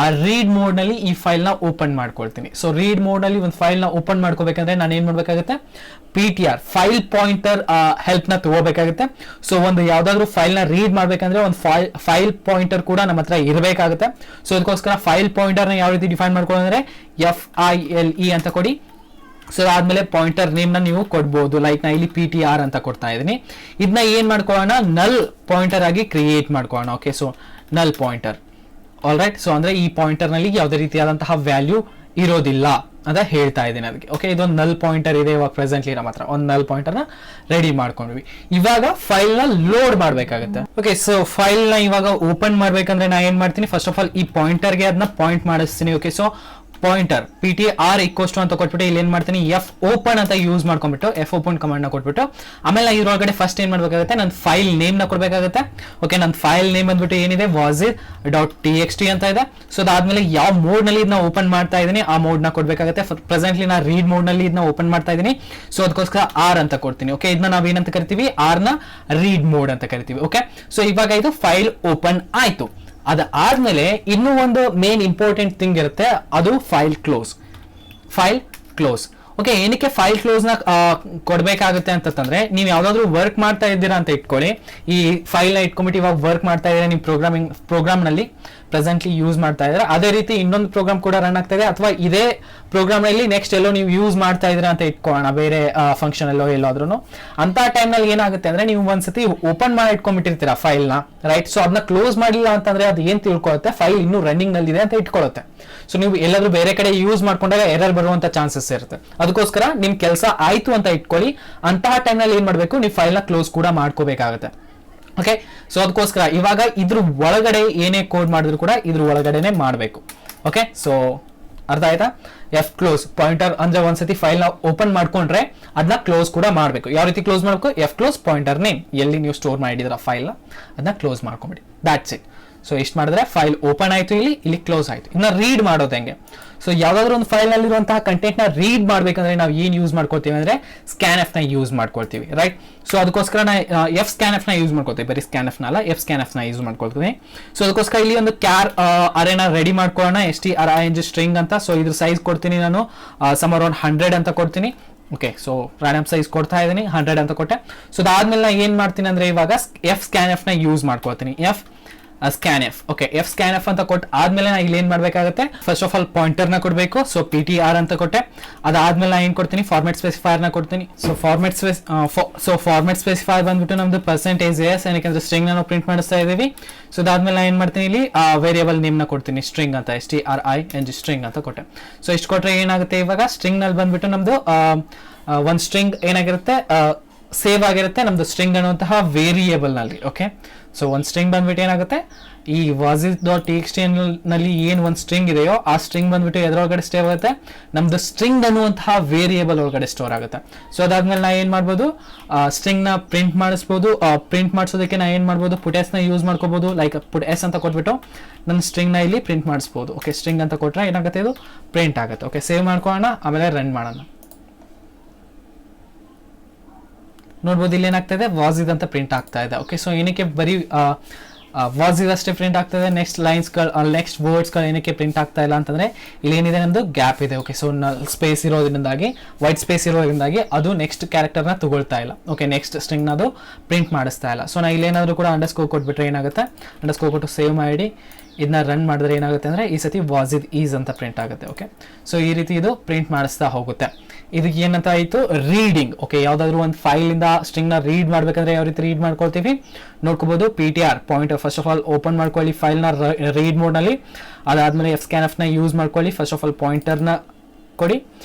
ಆ ರೀಡ್ ಮೋಡ್ ನಲ್ಲಿ ಈ ಫೈಲ್ ನ ಓಪನ್ ಮಾಡ್ಕೊಳ್ತೀನಿ. ಸೊ ರೀಡ್ ಮೋಡ್ ನಲ್ಲಿ ಒಂದು ಫೈಲ್ ನ ಓಪನ್ ಮಾಡ್ಕೋಬೇಕಂದ್ರೆ ನಾನು ಏನ್ ಮಾಡ್ಬೇಕಾಗುತ್ತೆ, PTR ಫೈಲ್ ಪಾಯಿಂಟರ್ ಹೆಲ್ಪ್ ನ ತಗೋಬೇಕಾಗುತ್ತೆ. ಸೊ ಒಂದು ಯಾವ್ದಾದ್ರು ಫೈಲ್ ನ ರೀಡ್ ಮಾಡ್ಬೇಕಂದ್ರೆ ಒಂದು ಫೈಲ್ ಪಾಯಿಂಟರ್ ಕೂಡ ನಮ್ಮ ಹತ್ರ ಇರಬೇಕಾಗುತ್ತೆ. ಸೊ ಅದಕ್ಕೋಸ್ಕರ ಫೈಲ್ ಪಾಯಿಂಟರ್ ನ ಯಾವ ರೀತಿ ಡಿಫೈನ್ ಮಾಡ್ಕೊಳ್ಳೋದಂದ್ರೆ FILE ಅಂತ ಕೊಡಿ. ಸೊ ಅದಾದ್ಮೇಲೆ ಪಾಯಿಂಟರ್ ನೇಮ್ ನ ನೀವು ಕೊಡ್ಬೋದು, ಲೈಕ್ ನಾ ಇಲ್ಲಿ PTR ಅಂತ ಕೊಡ್ತಾ ಇದೀನಿ. ಇದನ್ನ ಏನ್ ಮಾಡ್ಕೊಳ್ಳೋಣ, ನಲ್ ಪಾಯಿಂಟರ್ ಆಗಿ ಕ್ರಿಯೇಟ್ ಮಾಡ್ಕೊಳ್ಳೋಣ. ಓಕೆ, ಸೊ ನಲ್ ಪಾಯಿಂಟರ್. ಆಲ್ ರೈಟ್, ಸೊ ಅಂದ್ರೆ ಈ ಪಾಯಿಂಟರ್ ನಲ್ಲಿ ಯಾವುದೇ ರೀತಿಯಾದಂತಹ ವ್ಯಾಲ್ಯೂ ಇರೋದಿಲ್ಲ ಅಂತ ಹೇಳ್ತಾ ಇದ್ದೀನಿ ಅದಕ್ಕೆ. ಓಕೆ, ಇದೊಂದು ನಲ್ ಪಾಯಿಂಟರ್ ಇದೆ ಇವಾಗ ಪ್ರೆಸೆಂಟ್ಲಿ ನಮ್ಮ ಹತ್ರ. ಒಂದು ನಲ್ ಪಾಯಿಂಟರ್ ನ ರೆಡಿ ಮಾಡ್ಕೊಂಡ್ವಿ. ಇವಾಗ ಫೈಲ್ ನ ಲೋಡ್ ಮಾಡ್ಬೇಕಾಗುತ್ತೆ. ಓಕೆ, ಸೊ ಫೈಲ್ ನ ಇವಾಗ ಓಪನ್ ಮಾಡ್ಬೇಕಂದ್ರೆ ನಾ ಏನ್ ಮಾಡ್ತೀನಿ, ಫಸ್ಟ್ ಆಫ್ ಆಲ್ ಈ ಪಾಯಿಂಟರ್ಗೆ ಅದನ್ನ ಪಾಯಿಂಟ್ ಮಾಡಿಸ್ತೀನಿ. Okay, so pointer PTR equals to ಅಂತ ಕೊಟ್ಬಿಟ್ಟು ಇಲ್ಲಿ ಏನ್ ಮಾಡ್ತೀನಿ, F ಓಪನ್ ಅಂತ ಯೂಸ್ ಮಾಡ್ಕೊಂಡ್ಬಿಟ್ಟು F ಓಪನ್ ಕಮಾಂಡ್ ನ ಕೊಟ್ಬಿಟ್ಟು ಆಮೇಲೆ ಇದ್ರೊಳಗಡೆ ಫಸ್ಟ್ ಏನ್ ಮಾಡ್ಬೇಕಾಗುತ್ತೆ, ನನ್ನ ಫೈಲ್ ನೇಮ್ ನ ಕೊಡ್ಬೇಕಾಗುತ್ತೆ. ಓಕೆ, ನನ್ನ ಫೈಲ್ ನೇಮ್ ಅಂದ್ಬಿಟ್ಟು ಏನಿದೆ wasit.txt ಅಂತ ಇದೆ. ಸೊ ಅದಾದ್ಮೇಲೆ ಯಾವ ಮೋಡ್ ನಲ್ಲಿ ಇದನ್ನ ಓಪನ್ ಮಾಡ್ತಾ ಇದೀನಿ ಆ ಮೋಡ್ ನ ಕೊಡ್ಬೇಕಾಗುತ್ತೆ. ಪ್ರೆಸೆಂಟ್ಲಿ ನಾ ರೀಡ್ ಮೋಡ್ ನಲ್ಲಿ ಇದನ್ನ ಓಪನ್ ಮಾಡ್ತಾ ಇದೀನಿ. ಸೊ ಅದಕ್ಕೋಸ್ಕರ R ಅಂತ ಕೊಡ್ತೀನಿ. ಓಕೆ, ಇದನ್ನ ನಾವ್ ಏನಂತ ಕರಿತೀವಿ, R ನ ರೀಡ್ ಮೋಡ್ ಅಂತ ಕರಿತೀವಿ. ಓಕೆ, ಸೊ ಇವಾಗ ಇದು ಫೈಲ್ ಓಪನ್ ಆಯ್ತು. ಅದಾದ್ಮೇಲೆ ಇನ್ನೂ ಒಂದು ಮೇನ್ ಇಂಪಾರ್ಟೆಂಟ್ ಥಿಂಗ್ ಇರುತ್ತೆ, ಅದು ಫೈಲ್ ಕ್ಲೋಸ್. ಓಕೆ, ಏನಕ್ಕೆ ಫೈಲ್ ಕ್ಲೋಸ್ ನ ಕೊಡ್ಬೇಕಾಗುತ್ತೆ ಅಂತಂದ್ರೆ, ನೀವು ಯಾವ್ದಾದ್ರು ವರ್ಕ್ ಮಾಡ್ತಾ ಇದ್ದೀರಾ ಅಂತ ಇಟ್ಕೊಳ್ಳಿ. ಈ ಫೈಲ್ ನ ಇಟ್ಕೊಂಡ್ಬಿಟ್ಟು ಇವಾಗ ವರ್ಕ್ ಮಾಡ್ತಾ ಇದ್ದೀರಾ, ನೀವು ಪ್ರೋಗ್ರಾಮ್ ನಲ್ಲಿ ಪ್ರೆಸೆಂಟ್ಲಿ ಯೂಸ್ ಮಾಡ್ತಾ ಇದ್ರೆ, ಅದೇ ರೀತಿ ಇನ್ನೊಂದು ಪ್ರೋಗ್ರಾಮ್ ಕೂಡ ರನ್ ಆಗ್ತಾ ಇದೆ, ಅಥವಾ ಇದೇ ಪ್ರೋಗ್ರಾಮ್ ನಲ್ಲಿ ನೆಕ್ಸ್ಟ್ ಎಲ್ಲೋ ನೀವು ಯೂಸ್ ಮಾಡ್ತಾ ಇದ್ದೀರಾ ಅಂತ ಇಟ್ಕೊಳ್ಳೋಣ, ಬೇರೆ ಫಂಕ್ಷನ್ ಎಲ್ಲೋ ಎಲ್ಲಾದ್ರೂ. ಅಂತ ಟೈಮ್ ನಲ್ಲಿ ಏನಾಗುತ್ತೆ ಅಂದ್ರೆ, ನೀವು ಒಂದ್ಸತಿ ಓಪನ್ ಮಾಡಿ ಇಟ್ಕೊಂಡ್ಬಿಟ್ಟಿರ್ತೀರಾ ಫೈಲ್ ನ, ರೈಟ್. ಸೊ ಅದನ್ನ ಕ್ಲೋಸ್ ಮಾಡಿಲ್ಲ ಅಂತಂದ್ರೆ ಅದು ಏನ್ ತಿಳ್ಕೊಳ್ಳುತ್ತೆ, ಫೈಲ್ ಇನ್ನೂ ರನ್ನಿಂಗ್ ನಲ್ಲಿ ಇದೆ ಅಂತ ಇಟ್ಕೊಳ್ಳುತ್ತೆ. ಸೊ ನೀವು ಎಲ್ಲಾದ್ರೂ ಬೇರೆ ಕಡೆ ಯೂಸ್ ಮಾಡ್ಕೊಂಡಾಗ ಎರರ್ ಬರುವಂತ ಚಾನ್ಸಸ್ ಇರುತ್ತೆ. ಅದಕ್ಕೋಸ್ಕರ ನಿಮ್ ಕೆಲಸ ಆಯ್ತು ಅಂತ ಇಟ್ಕೊಳ್ಳಿ, ಅಂತಹ ಟೈಮ್ ನಲ್ಲಿ ಏನ್ ಮಾಡ್ಬೇಕು, ನೀವು ಫೈಲ್ ನ ಕ್ಲೋಸ್ ಕೂಡ ಮಾಡ್ಕೋಬೇಕಾಗುತ್ತೆ. ಓಕೆ, ಸೊ ಅದಕ್ಕೋಸ್ಕರ ಇವಾಗ ಇದ್ರ ಒಳಗಡೆ ಏನೇ ಕೋಡ್ ಮಾಡಿದ್ರು ಕೂಡ ಇದ್ರ ಒಳಗಡೆನೆ ಮಾಡಬೇಕು. ಓಕೆ, ಸೊ ಅರ್ಥ ಆಯ್ತಾ. F ಕ್ಲೋಸ್ ಪಾಯಿಂಟರ್ ಅಂದ್ರೆ ಒಂದ್ಸತಿ ಫೈಲ್ ನ ಓಪನ್ ಮಾಡ್ಕೊಂಡ್ರೆ ಅದನ್ನ ಕ್ಲೋಸ್ ಕೂಡ ಮಾಡಬೇಕು. ಯಾವ ರೀತಿ ಕ್ಲೋಸ್ ಮಾಡಬೇಕು, F ಕ್ಲೋಸ್ ಪಾಯಿಂಟರ್ ನೇಮ್, ಎಲ್ಲಿ ನೀವು ಸ್ಟೋರ್ ಮಾಡಿದಿರ ಫೈಲ್ ನ ಅದನ್ನ ಕ್ಲೋಸ್ ಮಾಡ್ಕೊಂಬಿಡಿ. That's it. ಸೊ ಇಷ್ಟು ಮಾಡಿದ್ರೆ ಫೈಲ್ ಓಪನ್ ಆಯ್ತು, ಇಲ್ಲಿ ಕ್ಲೋಸ್ ಆಯ್ತು. ಇನ್ನ ರೀಡ್ ಮಾಡೋದು ಹೆಂಗೆ, ಸೊ ಯಾವ್ದಾದ್ರು ಒಂದು ಫೈಲ್ ನಲ್ಲಿರುವಂತಹ ಕಂಟೆಂಟ್ ನ ರೀಡ್ ಮಾಡ್ಬೇಕಂದ್ರೆ ನಾವು ಏನ್ ಯೂಸ್ ಮಾಡ್ಕೊಳ್ತೀವಿ ಅಂದ್ರೆ scanf ನ ಯೂಸ್ ಮಾಡ್ಕೊಳ್ತೀವಿ, ರೈಟ್. ಸೊ ಅದಕ್ಕೋಸ್ಕರ scanf ನ ಯೂಸ್ ಮಾಡ್ಕೊಳ್ತೀವಿ, ಬರೀ scanf ನ ಅಲ್ಲ, scanf ನ ಯೂಸ್ ಮಾಡ್ಕೊಳ್ತೀವಿ. ಸೊ ಅದಕ್ಕೋಸ್ಕರ ಇಲ್ಲಿ ಒಂದು ಕ್ಯಾರ್ ಅರೇನ ರೆಡಿ ಮಾಡ್ಕೊಳ್ಳೋಣ, string ಸ್ಟ್ರಿಂಗ್ ಅಂತ. ಸೊ ಇದ್ರ ಸೈಜ್ ಕೊಡ್ತೀನಿ ನಾನು ಸಮ್ ಅರೌಂಡ್ 100 ಅಂತ ಕೊಡ್ತೀನಿ. ಓಕೆ, ಸೊ ರಾಂಡಮ್ ಸೈಜ್ ಕೊಡ್ತಾ ಇದ್ದೀನಿ, 100 ಅಂತ ಕೊಟ್ಟೆ. ಸೊ ಅದಾದ್ಮೇಲೆ ನಾ ಏನ್ ಮಾಡ್ತೀನಿ ಅಂದ್ರೆ ಇವಾಗ scanf ನ ಯೂಸ್ ಮಾಡ್ಕೊಳ್ತೀನಿ. scanf. ಓಕೆ, scanf ಅಂತ ಕೊಟ್ಟು ಆದ್ಮೇಲೆ ನಾ ಇಲ್ಲಿ ಏನ್ ಮಾಡ್ಬೇಕಾಗುತ್ತೆ, ಫಸ್ಟ್ ಆಫ್ ಆಲ್ ಪಾಯಿಂಟರ್ ನ ಕೊಡ್ಬೇಕು. ಸೊ PTR ಅಂತ ಕೊಟ್ಟೆ. ಅದಾದ್ಮೇಲೆ ನಾ ಏನ್ ಕೊಡ್ತೀನಿ, ಫಾರ್ಮೆಟ್ ಸ್ಪೆಸಿಫೈರ್ ನ ಕೊಡ್ತೀನಿ. ಸೊ ಫಾರ್ಮೆಟ್ ಸ್ಪೆಸಿಫೈರ್ ಬಂದ್ಬಿಟ್ಟು ನಮ್ದು %s, ಏನಕ್ಕೆ ಸ್ಟ್ರಿಂಗ್ ನಾವು ಪ್ರಿಂಟ್ ಮಾಡಿಸ್ತಾ ಇದೀವಿ. ಸೊ ಅದಾದ್ಮೇಲೆ ನಾ ಏನ್ ಮಾಡ್ತೀನಿ, ಇಲ್ಲಿ ವೇರಿಯಬಲ್ ನೇಮ್ ನ ಕೊಡ್ತೀನಿ, ಸ್ಟ್ರಿಂಗ್ ಅಂತ, string ಸ್ಟ್ರಿಂಗ್ ಅಂತ ಕೊಟ್ಟೆ. ಸೊ ಇಷ್ಟು ಕೊಟ್ರೆ ಏನಾಗುತ್ತೆ, ಇವಾಗ ಸ್ಟ್ರಿಂಗ್ ನಲ್ಲಿ ಬಂದ್ಬಿಟ್ಟು ನಮ್ದು ಒಂದು ಸ್ಟ್ರಿಂಗ್ ಏನಾಗಿರುತ್ತೆ, ಸೇವ್ ಆಗಿರುತ್ತೆ ನಮ್ದು ಸ್ಟ್ರಿಂಗ್ ಅನ್ನುವಂತಹ ವೇರಿಯೇಬಲ್ ನಲ್ಲಿ. ಓಕೆ, ಸೊ ಒಂದು ಸ್ಟ್ರಿಂಗ್ ಬಂದ್ಬಿಟ್ಟು ಏನಾಗುತ್ತೆ, ಈ wasit.txt ನಲ್ಲಿ ಏನ್ ಒಂದು ಸ್ಟ್ರಿಂಗ್ ಇದೆಯೋ ಆ ಸ್ಟ್ರಿಂಗ್ ಬಂದ್ಬಿಟ್ಟು ಎದ್ರೊಳಗಡೆ ಸ್ಟೋರ್ ಆಗುತ್ತೆ, ನಮ್ದು ಸ್ಟ್ರಿಂಗ್ ಅನ್ನುವಂತಹ ವೇರಿಯೇಬಲ್ ಒಳಗಡೆ ಸ್ಟೋರ್ ಆಗುತ್ತೆ. ಸೊ ಅದಾದ್ಮೇಲೆ ನಾ ಏನ್ ಮಾಡ್ಬೋದು, ಸ್ಟ್ರಿಂಗ್ ನ ಪ್ರಿಂಟ್ ಮಾಡಿಸ್ಬೋದು. ಪ್ರಿಂಟ್ ಮಾಡಿಸೋದಕ್ಕೆ ನಾ ಏನ್ ಮಾಡ್ಬೋದು, putS ನ ಯೂಸ್ ಮಾಡ್ಕೋಬಹುದು. ಲೈಕ್ putS ಅಂತ ಕೊಟ್ಬಿಟ್ಟು ನನ್ನ ಸ್ಟ್ರಿಂಗ್ ನ ಇಲ್ಲಿ ಪ್ರಿಂಟ್ ಮಾಡಿಸ್ಬೋದು. ಓಕೆ, ಸ್ಟ್ರಿಂಗ್ ಅಂತ ಕೊಟ್ರೆ ಏನಾಗುತ್ತೆ, ಇದು ಪ್ರಿಂಟ್ ಆಗುತ್ತೆ. ಓಕೆ, ಸೇವ್ ಮಾಡ್ಕೊಳ್ಳೋಣ, ಆಮೇಲೆ ರನ್ ಮಾಡೋಣ. ನೋಡ್ಬೋದು ಇಲ್ಲಿ ಏನಾಗ್ತದೆ, wasit ಅಂತ ಪ್ರಿಂಟ್ ಆಗ್ತಾ ಇದೆ. ಓಕೆ, ಸೊ ಏನಕ್ಕೆ ಬರೀ wasit ಅಷ್ಟೇ ಪ್ರಿಂಟ್ ಆಗ್ತದೆ, ನೆಕ್ಸ್ಟ್ ನೆಕ್ಸ್ಟ್ ವರ್ಡ್ಸ್ಗಳು ಏನಕ್ಕೆ ಪ್ರಿಂಟ್ ಆಗ್ತಾ ಇಲ್ಲ ಅಂತಂದ್ರೆ ಇಲ್ಲಿ ಏನಿದೆ, ನಮ್ದು ಗ್ಯಾಪ್ ಇದೆ. ಓಕೆ, ಸೊ ಸ್ಪೇಸ್ ಇರೋದ್ರಿಂದಾಗಿ, ವೈಟ್ ಸ್ಪೇಸ್ ಇರೋದ್ರಿಂದಾಗಿ ಅದು ನೆಕ್ಸ್ಟ್ ಕ್ಯಾರೆಕ್ಟರ್ನ ತಗೊಳ್ತಾ ಇಲ್ಲ. ಓಕೆ, ನೆಕ್ಸ್ಟ್ ಸ್ಟ್ರಿಂಗ್ ಅದು ಪ್ರಿಂಟ್ ಮಾಡಿಸ್ತಾ ಇಲ್ಲ. ಸೊ ನಾ ಇಲ್ಲೇನಾದ್ರೂ ಕೂಡ ಅಂಡರ್ಸ್ಕೋರ್ ಕೊಟ್ಬಿಟ್ರೆ ಏನಾಗುತ್ತೆ, ಅಂಡರ್ಸ್ಕೋರ್ ಕೊಟ್ಟು ಸೇವ್ ಮಾಡಿ ಇದನ್ನ ರನ್ ಮಾಡಿದ್ರೆ ಏನಾಗುತ್ತೆ ಅಂದ್ರೆ ಈ ಸತಿ wasit is ಅಂತ ಪ್ರಿಂಟ್ ಆಗುತ್ತೆ. ಓಕೆ, ಸೊ ಈ ರೀತಿ ಇದು ಪ್ರಿಂಟ್ ಮಾಡಿಸ್ತಾ ಹೋಗುತ್ತೆ. ಇದಕ್ಕೆ ಏನಂತ ಆಯಿತು, ರೀಡಿಂಗ್. ಓಕೆ, ಯಾವ್ದಾದ್ರು ಒಂದು ಫೈಲ್ ಇಂದ ಸ್ಟ್ರಿಂಗ್ ನ ರೀಡ್ ಮಾಡ್ಬೇಕಂದ್ರೆ ಯಾವ ರೀತಿ ರೀಡ್ ಮಾಡ್ಕೊಳ್ತೀವಿ ನೋಡ್ಕೋಬಹುದು. PTR pointer first of all open ಮಾಡ್ಕೊಳ್ಳಿ ಫೈಲ್ ನ ರೀಡ್ ಮೋಡ್ ನಲ್ಲಿ. ಅದಾದ್ಮೇಲೆ scanf ನ ಯೂಸ್ ಮಾಡ್ಕೊಳ್ಳಿ. ಫಸ್ಟ್ ಆಫ್ ಆಲ್ ಪಾಯಿಂಟರ್ ನ ಕೊಡಿ,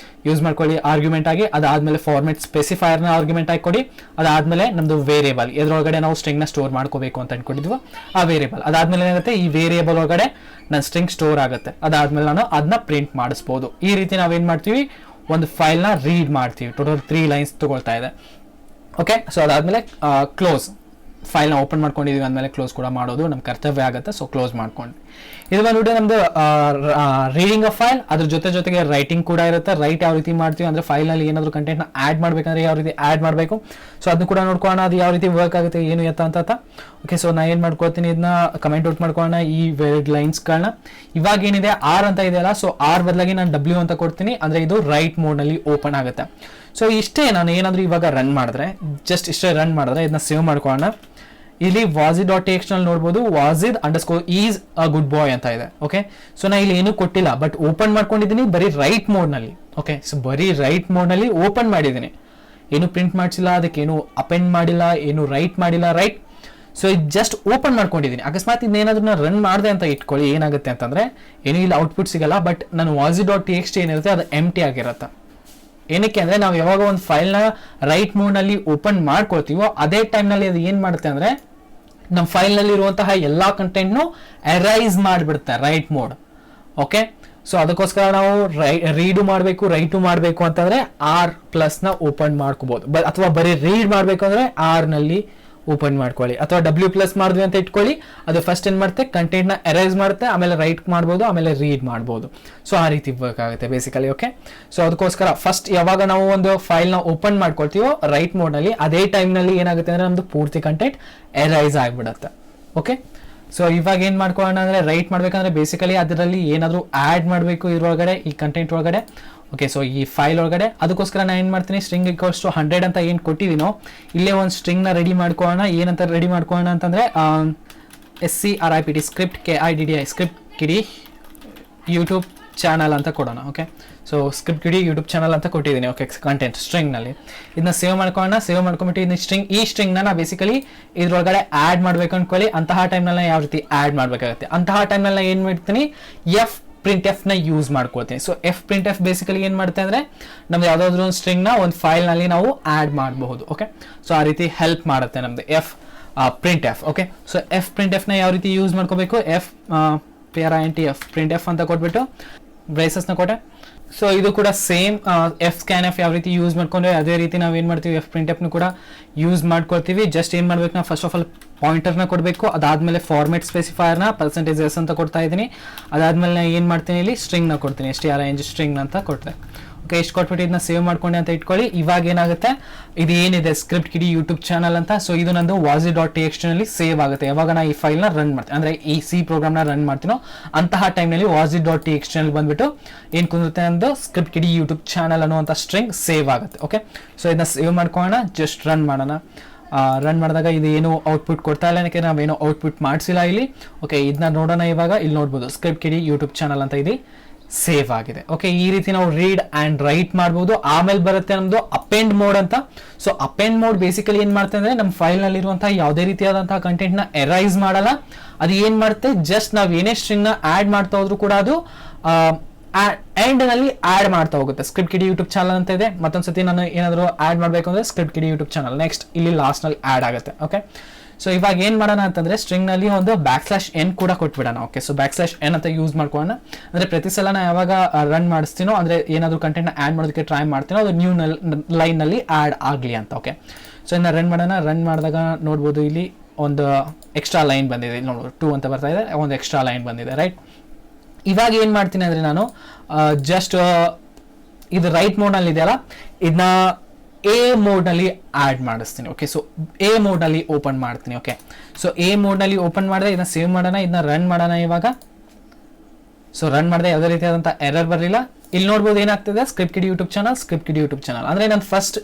ಯೂಸ್ ಮಾಡ್ಕೊಳ್ಳಿ ಆರ್ಗ್ಯುಮೆಂಟ್ ಆಗಿ. ಅದಾದ್ಮೇಲೆ ಫಾರ್ಮೆಟ್ ಸ್ಪೆಸಿಫೈರ್ನ ಆರ್ಗ್ಯುಮೆಂಟ್ ಆಗಿ ಕೊಡಿ. ಅದಾದ್ಮೇಲೆ ನಮ್ದು ವೇರಿಯೇಬಲ್, ಎದ್ರೊಳಗಡೆ ನಾವು ಸ್ಟ್ರಿಂಗ್ನ ಸ್ಟೋರ್ ಮಾಡ್ಕೋಬೇಕು ಅಂತ ಅನ್ಕೊಂಡಿದ್ವು ಆ ವೇರಿಯೇಬಲ್. ಅದಾದ್ಮೇಲೆ ಏನಾಗುತ್ತೆ, ಈ ವೇರಿಯೇಬಲ್ ಒಳಗಡೆ ನನ್ನ ಸ್ಟ್ರಿಂಗ್ ಸ್ಟೋರ್ ಆಗುತ್ತೆ. ಅದಾದ್ಮೇಲೆ ನಾನು ಅದನ್ನ ಪ್ರಿಂಟ್ ಮಾಡಿಸ್ಬೋದು. ಈ ರೀತಿ ನಾವೇನ್ ಮಾಡ್ತೀವಿ, ಒಂದು ಫೈಲ್ನ ರೀಡ್ ಮಾಡ್ತೀವಿ. ಟೋಟಲ್ 3 ಲೈನ್ಸ್ ತಗೊಳ್ತಾ ಇದೆ. ಓಕೆ, ಸೊ ಅದಾದ್ಮೇಲೆ ಕ್ಲೋಸ್, ಫೈಲ್ನ ಓಪನ್ ಮಾಡ್ಕೊಂಡಿದೀವಿ ಅಂದಮೇಲೆ ಕ್ಲೋಸ್ ಕೂಡ ಮಾಡೋದು ನಮ್ಮ ಕರ್ತವ್ಯ ಆಗುತ್ತೆ. ಸೊ ಕ್ಲೋಸ್ ಮಾಡ್ಕೊಂಡು ಇದು ಬಂದ್ಬಿಟ್ಟು ನಮ್ದು ರೀಡಿಂಗ್ ಅ ಫೈಲ್. ಅದ್ರ ಜೊತೆಗೆ ರೈಟಿಂಗ್ ಕೂಡ ಇರುತ್ತೆ. ರೈಟ್ ಯಾವ ರೀತಿ ಮಾಡ್ತೀವಿ ಅಂದ್ರೆ ಫೈಲ್ನಲ್ಲಿ ಏನಾದರೂ ಕಂಟೆಂಟ್ನ ಆ್ಯಡ್ ಮಾಡ್ಬೇಕಂದ್ರೆ ಯಾವ ರೀತಿ ಆ್ಯಡ್ ಮಾಡಬೇಕು, ಸೊ ಅದನ್ನು ಕೂಡ ನೋಡ್ಕೊಳ್ಳೋಣ. ಅದು ಯಾವ ರೀತಿ ವರ್ಕ್ ಆಗುತ್ತೆ, ಏನು ಎತ್ತ ಅಂತ. ಓಕೆ, ಸೊ ನಾ ಏನು ಮಾಡ್ಕೊಳ್ತೀನಿ, ಇದನ್ನ ಕಮೆಂಟ್ ಔಟ್ ಮಾಡ್ಕೊಳ್ಳೋಣ ಈ ಲೈನ್ಸ್ಗಳನ್ನ. ಇವಾಗ ಏನಿದೆ ಆರ್ ಅಂತ ಇದೆಯಲ್ಲ, ಸೊ ಆರ್ ಬದಲಾಗಿ ನಾನು ಡಬ್ಲ್ಯೂ ಅಂತ ಕೊಡ್ತೀನಿ, ಅಂದ್ರೆ ಇದು ರೈಟ್ ಮೋಡ್ನಲ್ಲಿ ಓಪನ್ ಆಗುತ್ತೆ. ಸೊ ಇಷ್ಟೇ, ನಾನು ಏನಾದರೂ ಇವಾಗ ರನ್ ಮಾಡಿದ್ರೆ, ಜಸ್ಟ್ ಇಷ್ಟೇ ರನ್ ಮಾಡಿದ್ರೆ ಇದನ್ನ ಸೇವ್ ಮಾಡ್ಕೊಳ್ಳೋಣ. ಇಲ್ಲಿ ವಾಜಿಡ್.txt ನಲ್ಲಿ ನೋಡ್ಬೋದು, Wazid underscore is a good boy ಅಂತ ಇದೆ. ಓಕೆ, ಸೊ ನಾ ಇಲ್ಲಿ ಏನೂ ಕೊಟ್ಟಿಲ್ಲ, ಬಟ್ ಓಪನ್ ಮಾಡ್ಕೊಂಡಿದ್ದೀನಿ ಬರೀ ರೈಟ್ ಮೋಡ್ನಲ್ಲಿ. ಓಕೆ, ಸೊ ಬರೀ ರೈಟ್ ಮೋಡ್ನಲ್ಲಿ ಓಪನ್ ಮಾಡಿದ್ದೀನಿ, ಏನು ಪ್ರಿಂಟ್ ಮಾಡಿಸಿಲ್ಲ, ಅದಕ್ಕೇನು ಅಪೆಂಡ್ ಮಾಡಿಲ್ಲ, ಏನು ರೈಟ್ ಮಾಡಿಲ್ಲ. ರೈಟ್, ಸೊ ಇದು ಜಸ್ಟ್ ಓಪನ್ ಮಾಡ್ಕೊಂಡಿದ್ದೀನಿ. ಅಕಸ್ಮಾತ್ ಇನ್ನೇನಾದ್ರೂ ನಾನು ರನ್ ಮಾಡಿದೆ ಅಂತ ಇಟ್ಕೊಳ್ಳಿ, ಏನಾಗುತ್ತೆ ಅಂತಂದ್ರೆ ಏನೂ ಇಲ್ಲಿ ಔಟ್ಪುಟ್ ಸಿಗಲ್ಲ, ಬಟ್ ನಾನು ವಾಜಿಡ್.txt ಏನಿರುತ್ತೆ ಅದು ಎಂಟಿ ಆಗಿರುತ್ತೆ. ಏನಕ್ಕೆ ಅಂದರೆ ನಾವು ಯಾವಾಗ ಒಂದು ಫೈಲ್ನ ರೈಟ್ ಮೋಡ್ನಲ್ಲಿ ಓಪನ್ ಮಾಡ್ಕೊಳ್ತೀವೋ ಅದೇ ಟೈಮ್ನಲ್ಲಿ ಅದು ಏನು ಮಾಡುತ್ತೆ ಅಂದರೆ ನಮ್ಮ ಫೈಲ್ನಲ್ಲಿ ಇರುವಂತಹ ಎಲ್ಲ ಕಂಟೆಂಟ್ನು arise ಮಾಡಿಬಿಡುತ್ತೆ right mode. Okay, so ಅದಕ್ಕೋಸ್ಕರ ನಾವು ರೀಡು ಮಾಡಬೇಕು, ರೈಟು ಮಾಡಬೇಕು ಅಂತಂದರೆ R+ನ ಓಪನ್ ಮಾಡ್ಕೋಬೋದು. ಅಥವಾ ಬರೀ ರೀಡ್ ಮಾಡಬೇಕು ಅಂದರೆ ಆರ್ನಲ್ಲಿ ಓಪನ್ ಮಾಡ್ಕೊಳ್ಳಿ. ಅಥವಾ W+ ಮಾಡಿದ್ವಿ ಅಂತ ಇಟ್ಕೊಳ್ಳಿ, ಅದು ಫಸ್ಟ್ ಏನು ಮಾಡುತ್ತೆ, ಕಂಟೆಂಟ್ನ ಎರೈಸ್ ಮಾಡುತ್ತೆ, ಆಮೇಲೆ ರೈಟ್ ಮಾಡ್ಬೋದು, ಆಮೇಲೆ ರೀಡ್ ಮಾಡ್ಬೋದು. ಸೊ ಆ ರೀತಿ ವರ್ಕ್ ಆಗುತ್ತೆ ಬೇಸಿಕಲಿ. ಓಕೆ, ಸೊ ಅದಕ್ಕೋಸ್ಕರ ಫಸ್ಟ್ ಯಾವಾಗ ನಾವು ಒಂದು ಫೈಲ್ನ ಓಪನ್ ಮಾಡ್ಕೊಳ್ತೀವೋ ರೈಟ್ ಮೋಡ್ನಲ್ಲಿ, ಅದೇ ಟೈಮ್ನಲ್ಲಿ ಏನಾಗುತ್ತೆ ಅಂದರೆ ನಮ್ಮದು ಪೂರ್ತಿ ಕಂಟೆಂಟ್ ಎರೈಸ್ ಆಗಿಬಿಡುತ್ತೆ. ಓಕೆ, ಸೊ ಇವಾಗ ಏನು ಮಾಡ್ಕೊಳ್ಳೋಣ ಅಂದರೆ, ರೈಟ್ ಮಾಡಬೇಕಂದ್ರೆ ಬೇಸಿಕಲಿ ಅದರಲ್ಲಿ ಏನಾದರೂ ಆ್ಯಡ್ ಮಾಡಬೇಕು ಇದ್ರೊಳಗಡೆ, ಈ ಕಂಟೆಂಟ್ ಒಳಗಡೆ. ಓಕೆ, ಸೊ ಈ ಫೈಲ್ ಒಳಗಡೆ, ಅದಕ್ಕೋಸ್ಕರ ನಾನು ಏನು ಮಾಡ್ತೀನಿ, ಸ್ಟ್ರಿಂಗ್ = 100 ಅಂತ ಏನು ಇಲ್ಲೇ ಒಂದು ಸ್ಟ್ರಿಂಗ್ನ ರೆಡಿ ಮಾಡ್ಕೊಳ್ಳೋಣ. ಏನಂತ ರೆಡಿ ಮಾಡ್ಕೊಳ್ಳೋಣ ಅಂತಂದರೆ SCRIPT ಸ್ಕ್ರಿಪ್ಟ್ KIDDI ಸ್ಕ್ರಿಪ್ಟ್ ಕಿಡಿ ಯೂಟ್ಯೂಬ್ ಚಾನಲ್ ಅಂತ ಕೊಡೋಣ. ಓಕೆ, ಸೊ ಸ್ಕ್ರಿಪ್ಟ್ ಕಿಡಿ ಯೂಟ್ಯೂಬ್ ಚಾನಲ್ ಅಂತ ಕೊಟ್ಟಿದ್ದೀನಿ. ಓಕೆ, ಕಂಟೆಂಟ್ ಸ್ಟ್ರಿಂಗ್ನಲ್ಲಿ ಇದನ್ನ ಸೇವ್ ಮಾಡ್ಕೊಳ್ಳೋಣ. ಸೇವ್ ಮಾಡ್ಕೊಂಬಿಟ್ಟು ಇದನ್ನ ಈ ಸ್ಟ್ರಿಂಗ್ನ ನಾ ಬೇಸಿಕಲಿ ಇದ್ರೊಳಗಡೆ ಆ್ಯಡ್ ಮಾಡ್ಬೇಕು ಅಂದ್ಕೊಳ್ಳಿ. ಅಂತಹ ಟೈಮ್ನಲ್ಲಿ ಯಾವ ರೀತಿ ಆ್ಯಡ್ ಮಾಡಬೇಕಾಗುತ್ತೆ, ಅಂತಹ ಟೈಮ್ನಲ್ಲಿ ಏನು ಮಾಡ್ತೀನಿ, printf ನ ಯೂಸ್ ಮಾಡ್ಕೊಳ್ತೀನಿ. ಸೊ printf ಬೇಸಿಕಲಿ ಏನು ಮಾಡುತ್ತೆ ಅಂದರೆ ನಮ್ದು ಯಾವುದಾದ್ರೂ ಒಂದು ಸ್ಟ್ರಿಂಗ್ನ ಒಂದು ಫೈಲ್ನಲ್ಲಿ ನಾವು ಆ್ಯಡ್ ಮಾಡಬಹುದು. ಓಕೆ, ಸೊ ಆ ರೀತಿ ಹೆಲ್ಪ್ ಮಾಡುತ್ತೆ ನಮ್ದು printf. ಓಕೆ, ಸೊ printf ನ ಯಾವ ರೀತಿ ಯೂಸ್ ಮಾಡ್ಕೋಬೇಕು, printf ಅಂತ ಕೊಟ್ಬಿಟ್ಟು ಬ್ರೇಸಸ್ನ ಕೊಟ್ಟೆ. ಸೊ ಇದು ಕೂಡ ಸೇಮ್ scanf ಯಾವ ರೀತಿ ಯೂಸ್ ಮಾಡ್ಕೊಂಡ್ರೆ ಅದೇ ರೀತಿ ನಾವು ಏನು ಮಾಡ್ತೀವಿ, printfನು ಕೂಡ ಯೂಸ್ ಮಾಡ್ಕೊಳ್ತೀವಿ. ಜಸ್ಟ್ ಏನು ಮಾಡ್ಬೇಕು, ನಾವು ಫಸ್ಟ್ ಆಫ್ ಆಲ್ ಪಾಯಿಂಟರ್ನ ಕೊಡಬೇಕು. ಅದಾದಮೇಲೆ ಫಾರ್ಮೆಟ್ ಸ್ಪೆಸಿಫೈರ್ನ %s ಅಂತ ಕೊಡ್ತಾ ಇದ್ದೀನಿ. ಅದಾದಮೇಲೆ ನಾನು ಏನು ಮಾಡ್ತೀನಿ, ಇಲ್ಲಿ ಸ್ಟ್ರಿಂಗ್ನ ಕೊಡ್ತೀನಿ, string ಸ್ಟ್ರಿಂಗ್ ಅಂತ ಕೊಟ್ಟೆ. ಓಕೆ, ಇಷ್ಟು ಕೊಟ್ಬಿಟ್ಟು ಇದನ್ನ ಸೇವ್ ಮಾಡ್ಕೊಂಡೆ ಅಂತ ಇಟ್ಕೊಳ್ಳಿ. ಇವಾಗ ಏನಾಗುತ್ತೆ, ಇದು ಏನಿದೆ ಸ್ಕ್ರಿಪ್ಟ್ ಕಿಡಿ ಯೂಟ್ಯೂಬ್ ಚಾನಲ್ ಅಂತ, ಸೊ ಇದು ನಂದು ವಾಜಿ.txt ನಲ್ಲಿ ಸೇವ್ ಆಗುತ್ತೆ. ಯಾವಾಗ ನಾನು ಈ ಫೈಲ್ನ ರನ್ ಮಾಡ್ತೀನಿ, ಅಂದರೆ ಈ ಸಿ ಪ್ರೋಗ್ರಾಮ್ನ ರನ್ ಮಾಡ್ತೀನೋ ಅಂತಹ ಟೈಮ್ನಲ್ಲಿ ವಾಜಿ.txt ನಲ್ಲಿ ಬಂದ್ಬಿಟ್ಟು ಏನು ಕುಂದಿರುತ್ತೆ ನಂದು ಸ್ಕ್ರಿಪ್ಟ್ ಕಿಡಿ ಯೂಟ್ಯೂಬ್ ಚಾನಲ್ ಅನ್ನುವಂಥ ಸ್ಟ್ರಿಂಗ್ ಸೇವ್ ಆಗುತ್ತೆ. ಓಕೆ, ಸೊ ಇದನ್ನ ಸೇವ್ ಮಾಡ್ಕೊಳ್ಳೋಣ, ಜಸ್ಟ್ ರನ್ ಮಾಡೋಣ. ರನ್ ಮಾಡಿದಾಗ ಇದು ಏನು ಔಟ್ಪುಟ್ ಕೊಡ್ತಾ ಇಲ್ಲ, ಯಾಕೆ ನಾವೇನು ಔಟ್ಪುಟ್ ಮಾಡಿಸಿಲ್ಲ ಇಲ್ಲಿ. ಓಕೆ, ಇದನ್ನ ನೋಡೋಣ. ಇವಾಗ ಇಲ್ಲಿ ನೋಡ್ಬೋದು ಸ್ಕ್ರಿಪ್ಟ್ ಕಿಡಿ ಯೂಟ್ಯೂಬ್ ಚಾನಲ್ ಅಂತ ಇದೆ ಸೇವ್ ಆಗಿದೆ. ಓಕೆ, ಈ ರೀತಿ ನಾವು ರೀಡ್ ಆ್ಯಂಡ್ ರೈಟ್ ಮಾಡ್ಬೋದು. ಆಮೇಲೆ ಬರುತ್ತೆ ನಮ್ಮದು ಅಪೆಂಡ್ ಮೋಡ್ ಅಂತ. ಸೊ ಅಪೆಂಡ್ ಮೋಡ್ ಬೇಸಿಕಲಿ ಏನು ಮಾಡುತ್ತೆ ಅಂದರೆ ನಮ್ಮ ಫೈಲ್ನಲ್ಲಿರುವಂತಹ ಯಾವುದೇ ರೀತಿಯಾದಂತಹ ಕಂಟೆಂಟ್ನ ಎರೈಸ್ ಮಾಡಲ್ಲ. ಅದು ಏನು ಮಾಡುತ್ತೆ, ಜಸ್ಟ್ ನಾವು ಏನೇ ಸ್ಟ್ರಿಂಗ್ನ ಆ್ಯಡ್ ಮಾಡ್ತಾ ಹೋದ್ರೂ ಕೂಡ ಅದು ಎಂಡ್ನಲ್ಲಿ ಆ್ಯಡ್ ಮಾಡ್ತಾ ಹೋಗುತ್ತೆ. ಸ್ಕ್ರಿಪ್ಟ್ ಕಿಡಿ ಯೂಟ್ಯೂಬ್ ಚಾನಲ್ ಅಂತ ಇದೆ. ಮತ್ತೊಂದ್ಸತಿ ನಾನು ಏನಾದರೂ ಆ್ಯಡ್ ಮಾಡಬೇಕು ಅಂದರೆ ಸ್ಕ್ರಿಪ್ಟ್ ಕಿಡಿ ಯೂಟ್ಯೂಬ್ ಚಾನಲ್, ನೆಕ್ಸ್ಟ್ ಇಲ್ಲಿ ಲಾಸ್ಟ್ನಲ್ಲಿ ಆ್ಯಡ್ ಆಗುತ್ತೆ. ಓಕೆ, ಸೊ ಇವಾಗ ಏನು ಮಾಡೋಣ ಅಂತಂದರೆ ಸ್ಟ್ರಿಂಗ್ನಲ್ಲಿ ಒಂದು \n ಕೂಡ ಕೊಟ್ಬಿಡೋಣ. ಓಕೆ, ಸೊ \n ಅಂತ ಯೂಸ್ ಮಾಡ್ಕೊಳ್ಳೋಣ. ಅಂದರೆ ಪ್ರತಿ ಸಲ ನಾನು ಯಾವಾಗ ರನ್ ಮಾಡಿಸ್ತೀನೋ, ಅಂದರೆ ಏನಾದರೂ ಕಂಟೆಂಟ್ನ ಆ್ಯಡ್ ಮಾಡೋದಕ್ಕೆ ಟ್ರೈ ಮಾಡ್ತೀನೋ ಅದು ನ್ಯೂ ಲೈನ್ನಲ್ಲಿ ಆ್ಯಡ್ ಆಗಲಿ ಅಂತ. ಓಕೆ, ಸೊ ಇನ್ನು ರನ್ ಮಾಡೋಣ. ರನ್ ಮಾಡಿದಾಗ ನೋಡ್ಬೋದು ಇಲ್ಲಿ ಒಂದು ಎಕ್ಸ್ಟ್ರಾ ಲೈನ್ ಬಂದಿದೆ. ಇಲ್ಲಿ ನೋಡ್ಬೋದು 2 ಅಂತ ಬರ್ತಾ ಇದೆ, ಒಂದು ಎಕ್ಸ್ಟ್ರಾ ಲೈನ್ ಬಂದಿದೆ. ರೈಟ್, ಇವಾಗ ಏನು ಮಾಡ್ತೀನಿ ಅಂದರೆ ನಾನು ಜಸ್ಟ್ ಇದು ರೈಟ್ ಮೋಡ್ನಲ್ಲಿ ಇದೆಯಲ್ಲ, ಇದನ್ನ ಎ ಮೋಡ್ನಲ್ಲಿ ಆ್ಯಡ್ ಮಾಡಿಸ್ತೀನಿ. ಓಕೆ, ಸೊ ಎ ಮೋಡ್ನಲ್ಲಿ ಓಪನ್ ಮಾಡ್ತೀನಿ. ಓಕೆ, ಸೊ ಎ ಮೋಡ್ನಲ್ಲಿ ಓಪನ್ ಮಾಡಿದೆ. ಇದನ್ನ ಸೇವ್ ಮಾಡೋಣ, ಇದನ್ನ ರನ್ ಮಾಡೋಣ ಇವಾಗ. ಸೊ ರನ್ ಮಾಡಿದೆ, ಯಾವುದೇ ರೀತಿಯಾದಂಥ ಎರರ್ ಬರಲಿಲ್ಲ. ಇಲ್ಲಿ ನೋಡ್ಬೋದು ಏನಾಗ್ತಿದೆ, ಸ್ಕ್ರಿಪ್ಟ್ ಕಿಡಿ ಯೂಟ್ಯೂಬ್ ಚಾನಲ್ ಅಂದರೆ ನಾನು ಫಸ್ಟ್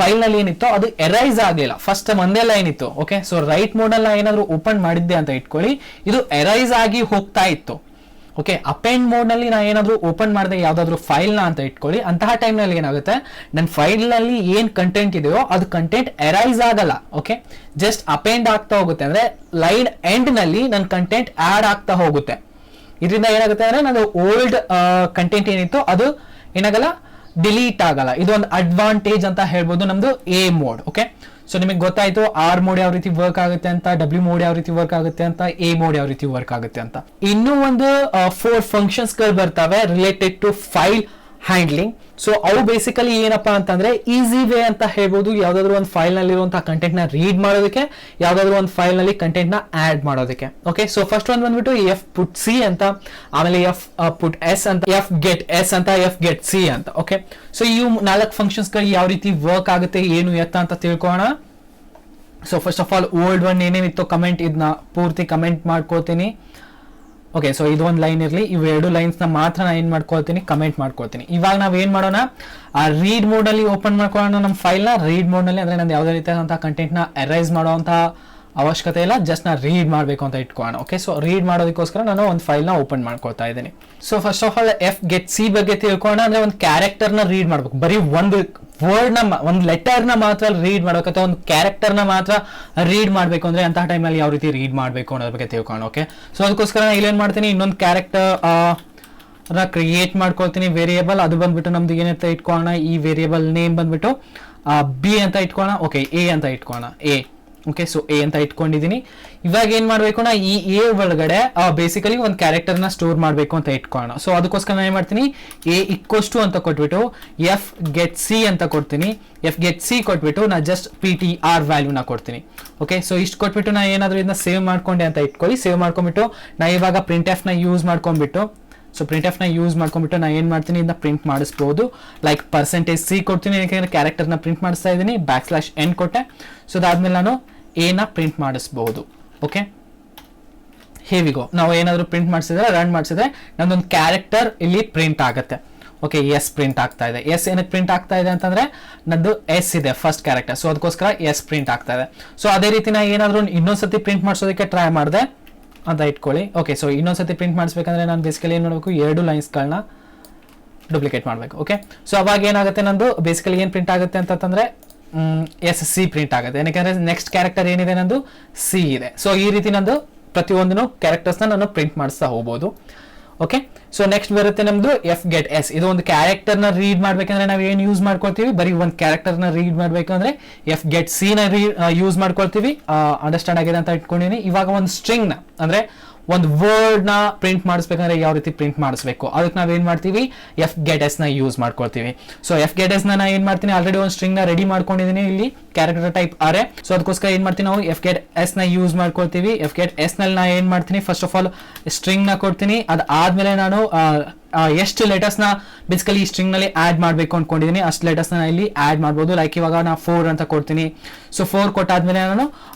ಫೈಲ್ನಲ್ಲಿ ಏನಿತ್ತು ಅದು ಎರೈಸ್ ಆಗಲಿಲ್ಲ, ಫಸ್ಟ್ ಒಂದೇ ಲೈನ್ ಇತ್ತು. ಓಕೆ, ಸೊ ರೈಟ್ ಮೋಡ್ನಲ್ಲಿ ಏನಾದರೂ ಓಪನ್ ಮಾಡಿದ್ದೆ ಅಂತ ಇಟ್ಕೊಳ್ಳಿ, ಇದು ಎರೈಸ್ ಆಗಿ ಹೋಗ್ತಾ ಇತ್ತು. ಓಕೆ, ಅಪೆಂಡ್ ಮೋಡ್ನಲ್ಲಿ ನಾನು ಏನಾದರೂ ಓಪನ್ ಮಾಡಿದೆ ಯಾವುದಾದ್ರೂ ಫೈಲ್ನ ಅಂತ ಇಟ್ಕೊಳ್ಳಿ, ಅಂತಹ ಟೈಮ್ನಲ್ಲಿ ಏನಾಗುತ್ತೆ, ನನ್ನ ಫೈಲ್ನಲ್ಲಿ ಏನು ಕಂಟೆಂಟ್ ಇದೆಯೋ ಅದು ಕಂಟೆಂಟ್ ಎರೈಸ್ ಆಗಲ್ಲ. ಓಕೆ, ಜಸ್ಟ್ ಅಪೆಂಡ್ ಆಗ್ತಾ ಹೋಗುತ್ತೆ. ಅಂದರೆ ಲೈನ್ ಎಂಡ್ನಲ್ಲಿ ನನ್ನ ಕಂಟೆಂಟ್ ಆ್ಯಡ್ ಆಗ್ತಾ ಹೋಗುತ್ತೆ. ಇದರಿಂದ ಏನಾಗುತ್ತೆ ಅಂದ್ರೆ ನಾನು ಓಲ್ಡ್ ಕಂಟೆಂಟ್ ಏನಿತ್ತು ಅದು ಏನಾಗಲ್ಲ, ಡಿಲೀಟ್ ಆಗಲ್ಲ. ಇದು ಒಂದು ಅಡ್ವಾಂಟೇಜ್ ಅಂತ ಹೇಳ್ಬೋದು ನಮ್ದು ಎ ಮೋಡ್. ಓಕೆ, ಸೊ ನಿಮಗೆ ಗೊತ್ತಾಯ್ತು ಆರ್ ಮೋಡ್ ಯಾವ ರೀತಿ ವರ್ಕ್ ಆಗುತ್ತೆ ಅಂತ, ಡಬ್ಲ್ಯೂ ಮೋಡ್ ಯಾವ ರೀತಿ ವರ್ಕ್ ಆಗುತ್ತೆ ಅಂತ, ಎ ಮೋಡ್ ಯಾವ ರೀತಿ ವರ್ಕ್ ಆಗುತ್ತೆ ಅಂತ. ಇನ್ನೂ ಒಂದು 4 ಫಂಕ್ಷನ್ಸ್ ಗಳು ಬರ್ತವೆ related to file handling. So ಅವು ಬೇಸಿಕಲಿ ಏನಪ್ಪಾ ಅಂತಂದ್ರೆ ಈಸಿ ವೇ ಅಂತ ಹೇಳ್ಬೋದು, ಯಾವ್ದಾದ್ರು ಒಂದು ಫೈಲ್ ನಲ್ಲಿ ಇರುವಂತಹ ಕಂಟೆಂಟ್ ನ ರೀಡ್ ಮಾಡೋದಕ್ಕೆ, ಯಾವ್ದಾದ್ರು ಒಂದು ಫೈಲ್ ನಲ್ಲಿ ಕಂಟೆಂಟ್ ನ ಆಡ್ ಮಾಡೋದಕ್ಕೆ. ಓಕೆ, ಸೊ ಫಸ್ಟ್ ಒಂದು ಬಂದ್ಬಿಟ್ಟು ಎಫ್ ಪುಟ್ ಸಿ ಅಂತ, ಆಮೇಲೆ ಎಫ್ ಪುಟ್ ಎಸ್ ಅಂತ, ಎಫ್ ಗೆಟ್ ಎಸ್ ಅಂತ, ಎಫ್ ಗೆಟ್ ಸಿ ಅಂತ. ಓಕೆ, ಸೊ ಈ 4 ಫಂಕ್ಷನ್ಸ್ ಗಳು ಯಾವ ರೀತಿ ವರ್ಕ್ ಆಗುತ್ತೆ ಏನು ಎತ್ತ ಅಂತ ತಿಳ್ಕೊಳ್ಳೋಣ. So first of all old one ಏನೇನಿತ್ತು ಕಮೆಂಟ್, ಇದನ್ನ ಪೂರ್ತಿ ಕಮೆಂಟ್ ಮಾಡ್ಕೋತೀನಿ. ಓಕೆ, ಸೊ ಇದು ಒಂದು ಲೈನ್ ಇರಲಿ, ಇವು 2 ಲೈನ್ಸ್ ನ ಮಾತ್ರ ನಾನು ಏನ್ ಮಾಡ್ಕೊಳ್ತೀನಿ, ಕಮೆಂಟ್ ಮಾಡ್ಕೊಳ್ತೀನಿ. ಇವಾಗ ನಾವ್ ಏನ್ ಮಾಡೋಣ, ಆ ರೀಡ್ ಮೋಡ್ ಅಲ್ಲಿ ಓಪನ್ ಮಾಡ್ಕೊಳ್ಳೋಣ ನಮ್ಮ ಫೈಲ್ ನ. ರೀಡ್ ಮೋಡ್ ನಲ್ಲಿ ಅಂದ್ರೆ ನಂದು ಯಾವುದೇ ರೀತಿಯಾದಂತಹ ಕಂಟೆಂಟ್ ನ ಎರೈಸ್ ಮಾಡುವಂತಹ ಅವಶ್ಯಕತೆ ಇಲ್ಲ, ಜಸ್ಟ್ ನಾ ರೀಡ್ ಮಾಡಬೇಕು ಅಂತ ಇಟ್ಕೊಳ್ಳೋಣ. ಓಕೆ, ಸೊ ರೀಡ್ ಮಾಡೋದಕ್ಕೋಸ್ಕರ ನಾನು ಒಂದು ಫೈಲ್ ನ ಓಪನ್ ಮಾಡ್ಕೊಳ್ತಾ ಇದ್ದೀನಿ. So first of all F get C ಬಗ್ಗೆ ತಿಳ್ಕೊಳ್ಳೋಣ. ಅಂದ್ರೆ ಒಂದು ಕ್ಯಾರೆಕ್ಟರ್ ನ ರೀಡ್ ಮಾಡ್ಬೇಕು, ಬರೀ ಒಂದು ವರ್ಡ್ ನ, ಒಂದು ಲೆಟರ್ ನ ಮಾತ್ರ ರೀಡ್ ಮಾಡ್ಬೇಕು ಅಥವಾ ಒಂದು ಕ್ಯಾರೆಕ್ಟರ್ ನ ಮಾತ್ರ ರೀಡ್ ಮಾಡ್ಬೇಕು ಅಂದ್ರೆ ಅಂತಹ ಟೈಮ್ ಅಲ್ಲಿ ಯಾವ ರೀತಿ ರೀಡ್ ಮಾಡ್ಬೇಕು ಅನ್ನೋದ್ರ ಬಗ್ಗೆ ತಿಳ್ಕೊಳ್ಳೋಣ. ಓಕೆ, ಸೊ ಅದಕ್ಕೋಸ್ಕರ ನಾನು ಇಲ್ಲೇನ್ ಮಾಡ್ತೀನಿ, ಇನ್ನೊಂದು ಕ್ಯಾರೆಕ್ಟರ್ ಕ್ರಿಯೇಟ್ ಮಾಡ್ಕೊಳ್ತೀನಿ ವೇರಿಯೇಬಲ್. ಅದು ಬಂದ್ಬಿಟ್ಟು ನಮ್ದು ಏನಂತ ಇಟ್ಕೊಳ್ಳೋಣ, ಈ ವೇರಿಯೇಬಲ್ ನೇಮ್ ಬಂದ್ಬಿಟ್ಟು ಬಿ ಅಂತ ಇಟ್ಕೊಳ್ಳೋಣ. ಓಕೆ, ಎ ಅಂತ ಇಟ್ಕೊಳ್ಳೋಣ, ಎ. ಓಕೆ, ಸೊ ಎ ಅಂತ ಇಟ್ಕೊಂಡಿದ್ದೀನಿ. ಇವಾಗ ಏನ್ ಮಾಡ್ಬೇಕು ನಾ, ಈ ಎ ಒಳಗಡೆ ಬೇಸಿಕಲಿ ಒಂದು ಕ್ಯಾರೆಕ್ಟರ್ ನ ಸ್ಟೋರ್ ಮಾಡ್ಬೇಕು ಅಂತ ಇಟ್ಕೊಳ್ಳೋಣ. ಸೊ ಅದಕ್ಕೋಸ್ಕರ ನಾನು ಏನ್ ಮಾಡ್ತೀನಿ, ಎ ಈಕ್ವಲ್ಸ್ ಟು ಅಂತ ಕೊಟ್ಬಿಟ್ಟು ಎಫ್ ಗೆಟ್ ಸಿ ಅಂತ ಕೊಡ್ತೀನಿ. ಎಫ್ ಗೆಟ್ ಸಿ ಕೊಟ್ಬಿಟ್ಟು ನಾ ಜಸ್ಟ್ PTR ವ್ಯಾಲ್ಯೂನ ಕೊಡ್ತೀನಿ. ಓಕೆ, ಸೊ ಇಷ್ಟು ಕೊಟ್ಬಿಟ್ಟು ನಾ ಏನಾದ್ರೂ ಇದನ್ನ ಸೇವ್ ಮಾಡ್ಕೊಂಡೆ ಅಂತ ಇಟ್ಕೊಳ್ಳಿ. ಸೇವ್ ಮಾಡ್ಕೊಂಡ್ಬಿಟ್ಟು ನಾ ಇವಾಗ ಪ್ರಿಂಟ್ ಎಫ್ ನ ಯೂಸ್ ಮಾಡ್ಕೊಂಡ್ಬಿಟ್ಟು, ಸೊ ಪ್ರಿಂಟ್ ಎಫ್ ನ ಯೂಸ್ ಮಾಡ್ಕೊಂಡ್ಬಿಟ್ಟು ನಾ ಏನ್ ಮಾಡ್ತೀನಿ, ಇದನ್ನ ಪ್ರಿಂಟ್ ಮಾಡಿಸ್ಬೋದು. ಲೈಕ್ %C ಕೊಡ್ತೀನಿ, ಯಾಕಂದ್ರೆ ಕ್ಯಾರೆಕ್ಟರ್ ನ ಪ್ರಿಂಟ್ ಮಾಡಿಸ್ತಾ ಇದ್ದೀನಿ. \n ಕೊಟ್ಟೆ. ಸೊ ಅದಾದ್ಮೇಲೆ ನಾನು ಎ ನ ಪ್ರಿಂಟ್ ಮಾಡಿಸ್ಬಹುದು. ಓಕೆ, ಹೇವಿಗೋ ನಾವು ಏನಾದ್ರು ಪ್ರಿಂಟ್ ಮಾಡಿಸಿದ್ರೆ, ರನ್ ಮಾಡಿಸಿದ್ರೆ ನಮ್ದೊಂದು ಕ್ಯಾರೆಕ್ಟರ್ ಇಲ್ಲಿ ಪ್ರಿಂಟ್ ಆಗುತ್ತೆ. ಓಕೆ, ಎಸ್ ಪ್ರಿಂಟ್ ಆಗ್ತಾ ಇದೆ. ಎಸ್ ಏನಕ್ಕೆ ಪ್ರಿಂಟ್ ಆಗ್ತಾ ಇದೆ ಅಂತಂದ್ರೆ ನಂದು ಎಸ್ ಇದೆ ಫಸ್ಟ್ ಕ್ಯಾರೆಕ್ಟರ್, ಸೊ ಅದಕ್ಕೋಸ್ಕರ ಎಸ್ ಪ್ರಿಂಟ್ ಆಗ್ತಾ ಇದೆ. ಸೊ ಅದೇ ರೀತಿ ನಾ ಏನಾದ್ರು ಇನ್ನೊಂದ್ಸತಿ ಪ್ರಿಂಟ್ ಮಾಡಿಸೋದಕ್ಕೆ ಟ್ರೈ ಮಾಡಿದೆ ಅಂತ ಇಟ್ಕೊಳ್ಳಿ. ಓಕೆ, ಸೊ ಇನ್ನೊಂದ್ಸತಿ ಪ್ರಿಂಟ್ ಮಾಡಿಸ್ಬೇಕಂದ್ರೆ ನಾನು ಬೇಸಿಕಲಿ ಏನ್ ಮಾಡಬೇಕು, 2 ಲೈನ್ಸ್ಗಳನ್ನ ಡೂಪ್ಲಿಕೇಟ್ ಮಾಡಬೇಕು. ಓಕೆ, ಸೊ ಅವಾಗ ಏನಾಗುತ್ತೆ, ನಂದು ಬೇಸಿಕಲಿ ಏನ್ ಪ್ರಿಂಟ್ ಆಗುತ್ತೆ ಅಂತಂದ್ರೆ SC ಪ್ರಿಂಟ್ ಆಗುತ್ತೆ. ಯಾಕಂದ್ರೆ ನೆಕ್ಸ್ಟ್ ಕ್ಯಾರೆಕ್ಟರ್ ಏನಿದೆ ನಂದು ಸಿ ಇದೆ. ಸೊ ಈ ರೀತಿ ನಂದು ಪ್ರತಿಯೊಂದನ್ನು ಕ್ಯಾರೆಕ್ಟರ್ಸ್ ನಾನು ಪ್ರಿಂಟ್ ಮಾಡಿಸ್ತಾ ಹೋಗ್ಬೋದು. ಓಕೆ, ಸೊ ನೆಕ್ಸ್ಟ್ ಬರುತ್ತೆ ನಮ್ದು ಎಫ್ ಗೆಟ್ ಎಸ್. ಇದು ಒಂದು ಕ್ಯಾರೆಕ್ಟರ್ ನ ರೀಡ್ ಮಾಡ್ಬೇಕಂದ್ರೆ ನಾವು ಏನ್ ಯೂಸ್ ಮಾಡ್ಕೊಳ್ತೀವಿ, ಬರೀ ಒಂದು ಕ್ಯಾರೆಕ್ಟರ್ ನ ರೀಡ್ ಮಾಡ್ಬೇಕಂದ್ರೆ ಎಫ್ ಗೆಟ್ ಸಿ ನ ಯೂಸ್ ಮಾಡ್ಕೊಳ್ತೀವಿ. ಅಂಡರ್ಸ್ಟ್ಯಾಂಡ್ ಆಗಿದೆ ಅಂತ ಇಟ್ಕೊಂಡಿನಿ. ಇವಾಗ ಒಂದು ಸ್ಟ್ರಿಂಗ್ ನ, ಅಂದ್ರೆ ಒಂದು ವರ್ಡ್ ನ ಪ್ರಿಂಟ್ ಮಾಡಿಸ್ಬೇಕಂದ್ರೆ ಯಾವ ರೀತಿ ಪ್ರಿಂಟ್ ಮಾಡಿಸ್ಬೇಕು, ಅದಕ್ಕೆ ನಾವ್ ಏನ್ ಮಾಡ್ತೀವಿ, ಎಫ್ ಗೆಟ್ ಎಸ್ ನ ಯೂಸ್ ಮಾಡ್ಕೊಳ್ತೀವಿ. ಸೊ ಎಫ್ ಗೆಟ್ ಎಸ್ ನಾ ಏನ್ ಮಾಡ್ತೀನಿ, ಆಲ್ರೆಡಿ ಒಂದು ಸ್ಟ್ರಿಂಗ್ ನ ರೆಡಿ ಮಾಡ್ಕೊಂಡಿದ್ದೀನಿ ಇಲ್ಲಿ, ಕ್ಯಾರೆಕ್ಟರ್ ಟೈಪ್ ಅರೆ. ಸೊ ಅದಕ್ಕೋಸ್ಕರ ಏನ್ ಮಾಡ್ತೀನಿ, ನಾವು ಎಫ್ ಗೆಟ್ ಎಸ್ ನ ಯೂಸ್ ಮಾಡ್ಕೊಳ್ತೀವಿ. ಎಫ್ ಗೆಟ್ ಎಸ್ ನಲ್ಲಿ ನಾ ಏನ್ ಮಾಡ್ತೀನಿ, ಫಸ್ಟ್ ಆಫ್ ಆಲ್ ಸ್ಟ್ರಿಂಗ್ ನ ಕೊಡ್ತೀನಿ. ಅದಾದ್ಮೇಲೆ ನಾನು ಎಷ್ಟು ಲೆಟರ್ಸ್ ನ ಬೇಸಿಕಲಿ ಈ ಸ್ಟ್ರಿಂಗ್ ನಲ್ಲಿ ಆಡ್ ಮಾಡ್ಬೇಕು ಅನ್ಕೊಂಡಿದ್ದೀನಿ, ಅಷ್ಟು ಲೆಟರ್ಸ್ ನ ಇಲ್ಲಿ ಆಡ್ ಮಾಡ್ಬೋದು. ಲೈಕ್ ಇವಾಗ ನಾ 4 ಅಂತ ಕೊಡ್ತೀನಿ. ಸೊ 4 ಕೊಟ್ಟಾದ್ಮೇಲೆ ನಾನು